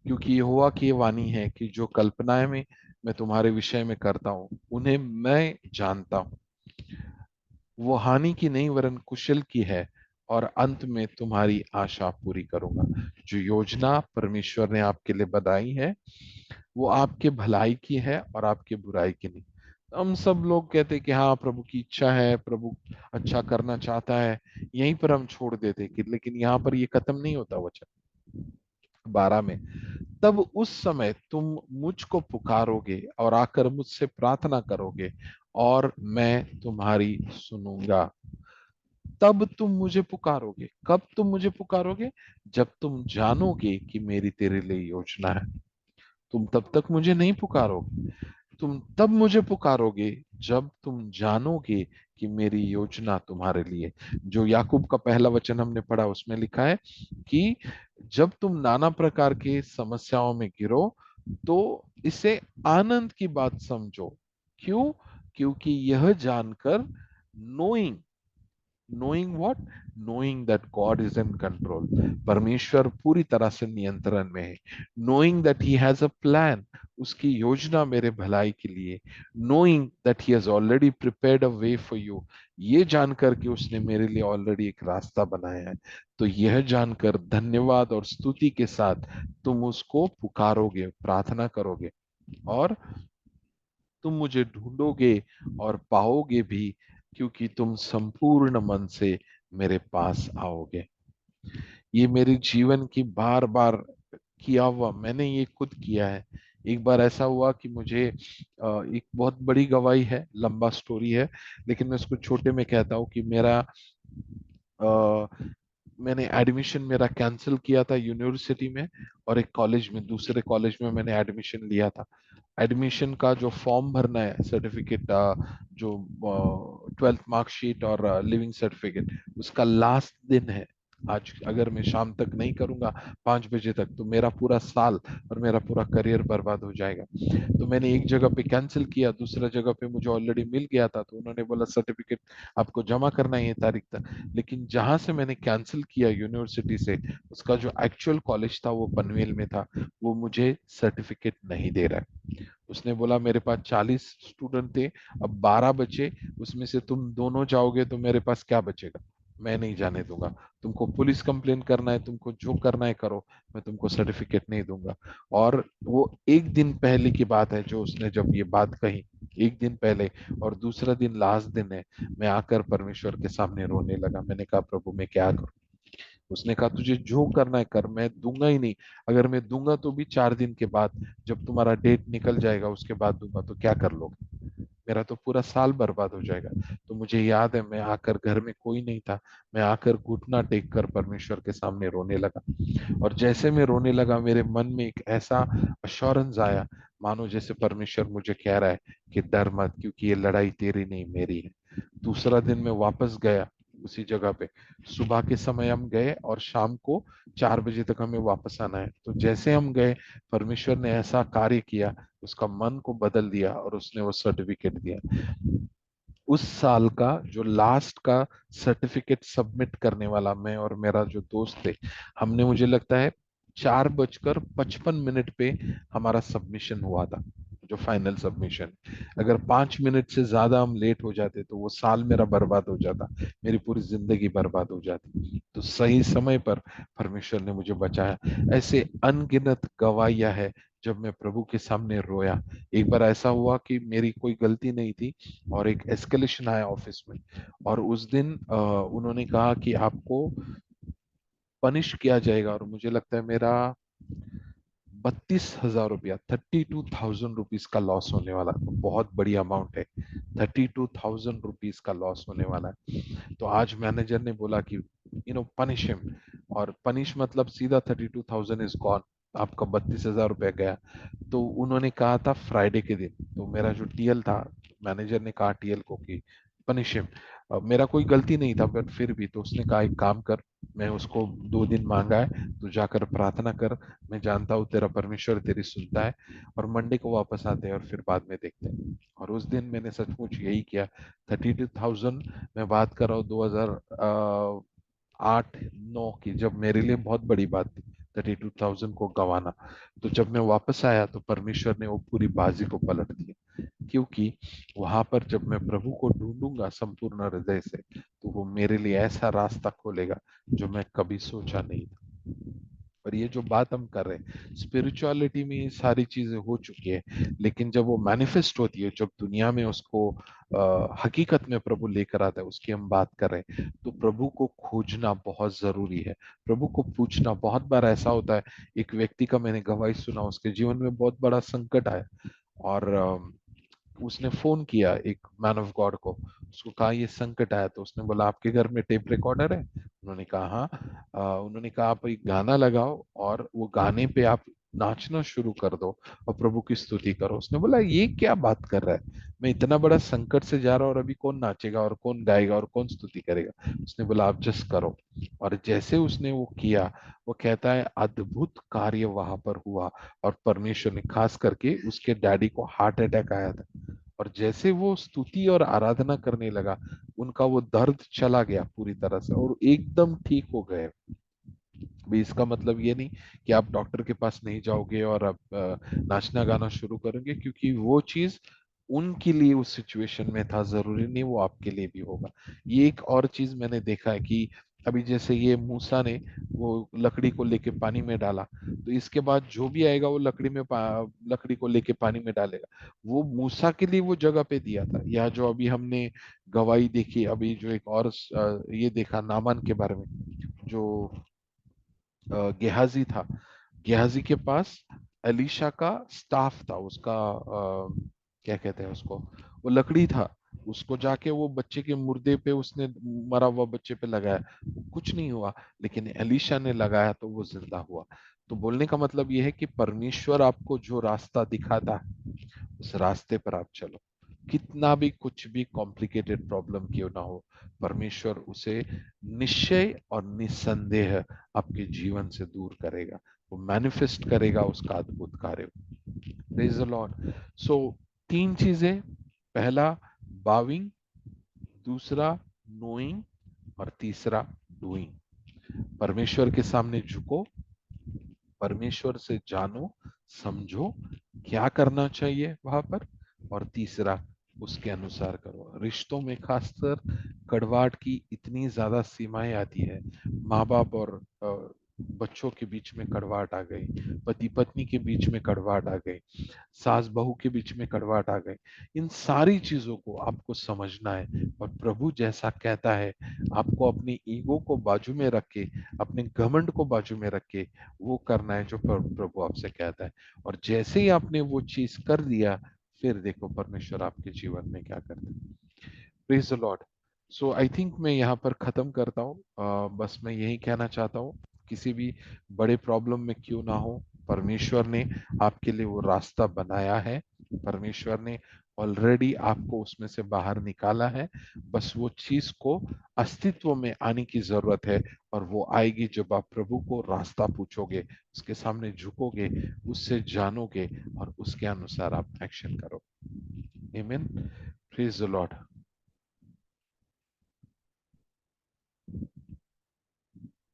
क्योंकि यहोवा की ये वाणी है कि जो कल्पनाएं में मैं तुम्हारे विषय में करता हूँ उन्हें मैं जानता हूँ, वो हानि की नहीं वरन कुशल की है, और अंत में तुम्हारी आशा पूरी करूंगा। जो योजना परमेश्वर ने आपके लिए बनाई है वो आपके भलाई की है और आपके बुराई की नहीं। हम सब लोग कहते हैं कि हाँ प्रभु की इच्छा है, प्रभु अच्छा करना चाहता है, यहीं पर हम छोड़ देते कि, लेकिन यहाँ पर ये खत्म नहीं होता वचन 12 में। तब उस समय तुम मुझको पुकारोगे और आकर मुझसे प्रार्थना करोगे और मैं तुम्हारी सुनूंगा। तब तुम मुझे पुकारोगे, कब तुम मुझे पुकारोगे, जब तुम जानोगे कि मेरी तेरे लिए योजना है। तुम तब तक मुझे नहीं पुकारोगे, तुम तब मुझे पुकारोगे जब तुम जानोगे कि मेरी योजना तुम्हारे लिए। जो याकूब का पहला वचन हमने पढ़ा उसमें लिखा है कि जब तुम नाना प्रकार के समस्याओं में गिरो तो इसे आनंद की बात समझो। क्यों? क्योंकि यह जानकर knowing knowing what? Knowing that God is in control. परमेश्वर पूरी तरह से नियंत्रण में है. Knowing that he has a plan. उसकी योजना मेरे भलाई के लिए. Knowing that he has already prepared a way for you. ये जानकर कि उसने मेरे लिए ऑलरेडी एक रास्ता बनाया है. तो यह जानकर धन्यवाद और स्तुति के साथ तुम उसको पुकारोगे, प्रार्थना करोगे, और तुम मुझे ढूंढोगे और पाओगे भी, क्योंकि तुम संपूर्ण मन से मेरे पास आओगे. ये मेरे जीवन की बार बार किया हुआ, मैंने ये खुद किया है. एक बार ऐसा हुआ कि मुझे एक बहुत बड़ी गवाही है, लंबा स्टोरी है, लेकिन मैं उसको छोटे में कहता हूँ कि अ, मैंने एडमिशन मेरा कैंसिल किया था यूनिवर्सिटी में, और एक कॉलेज में, दूसरे कॉलेज में मैंने एडमिशन लिया था. एडमिशन का जो फॉर्म भरना है, सर्टिफिकेट, जो 12th मार्कशीट और लिविंग सर्टिफिकेट, उसका लास्ट दिन है आज. अगर मैं शाम तक नहीं करूंगा, 5 बजे तक, तो मेरा पूरा साल और मेरा पूरा करियर बर्बाद हो जाएगा. तो मैंने एक जगह पे कैंसिल किया, दूसरा जगह पे मुझे ऑलरेडी मिल गया था, तो उन्होंने बोला सर्टिफिकेट आपको जमा करना है ये तारीख तक. लेकिन जहां से मैंने कैंसिल किया यूनिवर्सिटी से, उसका जो एक्चुअल कॉलेज था वो पनवेल में था, वो मुझे सर्टिफिकेट नहीं दे रहा है. उसने बोला मेरे पास 40 स्टूडेंट थे, अब 12 बचे, उसमें से तुम दोनों जाओगे तो मेरे पास क्या बचेगा. मैं नहीं जाने दूंगा. तुमको पुलिस कंप्लेन करना है, तुमको जो करना है करो, मैं तुमको सर्टिफिकेट नहीं दूंगा. और वो एक दिन पहले की बात है जो उसने जब ये बात कही, एक दिन पहले, और दूसरा दिन लास्ट दिन है. मैं आकर परमेश्वर के सामने रोने लगा. मैंने कहा प्रभु मैं क्या करूं. उसने कहा तुझे जो करना है कर, मैं दूंगा ही नहीं. अगर मैं दूंगा तो भी 4 दिन के बाद, जब तुम्हारा डेट निकल जाएगा उसके बाद दूंगा, तो क्या कर लोगे. मेरा तो पूरा साल बर्बाद हो जाएगा. तो मुझे याद है, मैं आकर, घर में कोई नहीं था, मैं आकर घुटना टेक कर परमेश्वर के सामने रोने लगा. और जैसे मैं रोने लगा, मेरे मन में एक ऐसा अश्योरेंस आया, मानो जैसे परमेश्वर मुझे कह रहा है कि डर मत, क्योंकि ये लड़ाई तेरी नहीं मेरी है. दूसरा दिन मैं वापस गया उसी जगह पे. सुबह के समय हम गए और शाम को 4 बजे तक हमें वापस आना है. तो जैसे हम गए, परमेश्वर ने ऐसा कार्य किया, उसका मन को बदल दिया और उसने वो सर्टिफिकेट दिया. उस साल का जो लास्ट का सर्टिफिकेट सबमिट करने वाला, मैं और मेरा जो दोस्त थे, हमने, मुझे लगता है 4:55 पे हमारा सबमिशन हुआ था, जो फाइनल सबमिशन. अगर 5 मिनट से ज्यादा हम लेट हो जाते तो वो साल मेरा बर्बाद हो जाता, मेरी पूरी जिंदगी बर्बाद हो जाती. तो सही समय पर परमेश्वर ने मुझे बचाया. ऐसे अनगिनत गवाहियां है जब मैं प्रभु के सामने रोया. एक बार ऐसा हुआ कि मेरी कोई गलती नहीं थी, और एक एस्केलेशन आया ऑफिस में, और उस दिन उन्होंने कहा कि आपको पनिश किया जाएगा, और मुझे लगता है मेरा 32,000 रुपया, 32,000 रुपीज का लॉस होने वाला. बहुत बड़ी अमाउंट है, 32,000 रुपीज का लॉस होने वाला है. तो आज मैनेजर ने बोला कि पनिश हिम. और पनिश मतलब सीधा 32,000 इज गॉन, आपका 32,000 रुपया गया. तो उन्होंने कहा था फ्राइडे के दिन. तो मेरा जो टीएल था, मैनेजर ने कहा टीएल को कि पनिश हिम. मेरा कोई गलती नहीं था, बट फिर भी, तो उसने कहा एक काम कर, मैं उसको 2 दिन मांगा है, तू जाकर प्रार्थना कर, मैं जानता हूँ तेरा परमेश्वर तेरी सुनता है, और मंडे को वापस आते हैं और फिर बाद में देखते हैं. और उस दिन मैंने सचमुच यही किया. 32,000, मैं बात कर रहा हूँ 2008-9 की, जब मेरे लिए बहुत बड़ी बात थी 32,000 को गंवाना. तो जब मैं वापस आया तो परमेश्वर ने वो पूरी बाजी को पलट दिया, क्योंकि वहां पर जब मैं प्रभु को ढूंढूंगा संपूर्ण हृदय से, तो वो मेरे लिए ऐसा रास्ता खोलेगा जो मैं कभी सोचा नहीं था. और ये जो बात हम कर रहे हैं, स्पिरिचुअलिटी में ये सारी चीजें हो चुकी है, लेकिन जब वो मैनिफेस्ट होती है, जब दुनिया में उसको हकीकत में प्रभु लेकर आता है, उसकी हम बात कर रहे हैं, तो प्रभु को खोजना बहुत जरूरी है. प्रभु को पूछना. बहुत बार ऐसा होता है, एक व्यक्ति का मैंने गवाही सुना, उसके जीवन में बहुत बड़ा संकट आया, और उसने फोन किया एक मैन ऑफ गॉड को, उसको कहा ये संकट आया. तो उसने बोला आपके घर में टेप रिकॉर्डर है. उन्होंने कहा हाँ. उन्होंने कहा आप एक गाना लगाओ, और वो गाने पे आप नाचना शुरू कर दो और प्रभु की स्तुति करो. उसने बोला ये क्या बात कर रहा है, मैं इतना बड़ा संकट से जा रहा हूँ, और अभी कौन नाचेगा और कौन गाएगा और कौन स्तुति करेगा. उसने बोला आप जस्ट करो. और जैसे उसने वो किया, वो कहता है अद्भुत कार्य वहां पर हुआ. और परमेश्वर ने, खास करके उसके डैडी को हार्ट अटैक आया था, और जैसे वो स्तुति और आराधना करने लगा, उनका वो दर्द चला गया पूरी तरह से और एकदम ठीक हो गए। भी इसका मतलब ये नहीं कि आप डॉक्टर के पास नहीं जाओगे और आप नाचना गाना शुरू करेंगे, क्योंकि वो चीज उनके लिए उस सिचुएशन में था, जरूरी नहीं वो आपके लिए भी होगा। ये एक और चीज मैंने देखा है कि अभी जैसे ये मूसा ने वो लकड़ी को लेके पानी में डाला, तो इसके बाद जो भी आएगा वो लकड़ी को लेके पानी में डालेगा। वो मूसा के लिए वो जगह पे दिया था। या जो अभी हमने गवाही देखी, अभी जो एक और ये देखा नामान के बारे में, जो गेहाजी था, गेहाजी के पास एलिशा का स्टाफ था, उसका क्या कहते हैं उसको, वो लकड़ी था। उसको जाके वो बच्चे के मुर्दे पे उसने, मरा हुआ बच्चे पे लगाया, कुछ नहीं हुआ। लेकिन एलिशा ने लगाया तो वो जिंदा हुआ। तो बोलने का मतलब ये है कि परमेश्वर आपको जो रास्ता दिखाता है, उस रास्ते पर आप चलो। कितना भी कुछ भी कॉम्प्लिकेटेड प्रॉब्लम क्यों ना हो, परमेश्वर उसे निश्चय और निस्संदेह आपके जीवन से दूर करेगा। वो मैनिफेस्ट करेगा उसका अद्भुत कार्य। Praise the Lord. सो तीन चीजें, पहला बाविंग, दूसरा नोइंग, और तीसरा डूइंग। परमेश्वर के सामने झुको, परमेश्वर से जानो, समझो क्या करना चाहिए वहां पर, और तीसरा उसके अनुसार करो। रिश्तों में खासकर कड़वाहट की इतनी ज्यादा सीमाएं आती है। माँ बाप और बच्चों के बीच में कड़वाहट आ गई, पति पत्नी के बीच में कड़वाहट आ गई, सास बहू के बीच में कड़वाहट आ गई। इन सारी चीजों को आपको समझना है, और प्रभु जैसा कहता है, आपको अपनी ईगो को बाजू में रख के, अपने घमंड को बाजू में रख के वो करना है जो प्रभु आपसे कहता है। और जैसे ही आपने वो चीज कर दिया, फिर देखो परमेश्वर आपके जीवन में क्या करता है। Praise the Lord. So I think मैं यहाँ पर खत्म करता हूँ। बस मैं यही कहना चाहता हूँ, किसी भी बड़े प्रॉब्लम में क्यों ना हो, परमेश्वर ने आपके लिए वो रास्ता बनाया है। परमेश्वर ने ऑलरेडी आपको उसमें से बाहर निकाला है। बस वो चीज को अस्तित्व में आने की जरूरत है, और वो आएगी जब आप प्रभु को रास्ता पूछोगे, उसके सामने झुकोगे, उससे जानोगे, और उसके अनुसार आप एक्शन करो। आमीन। Praise the Lord.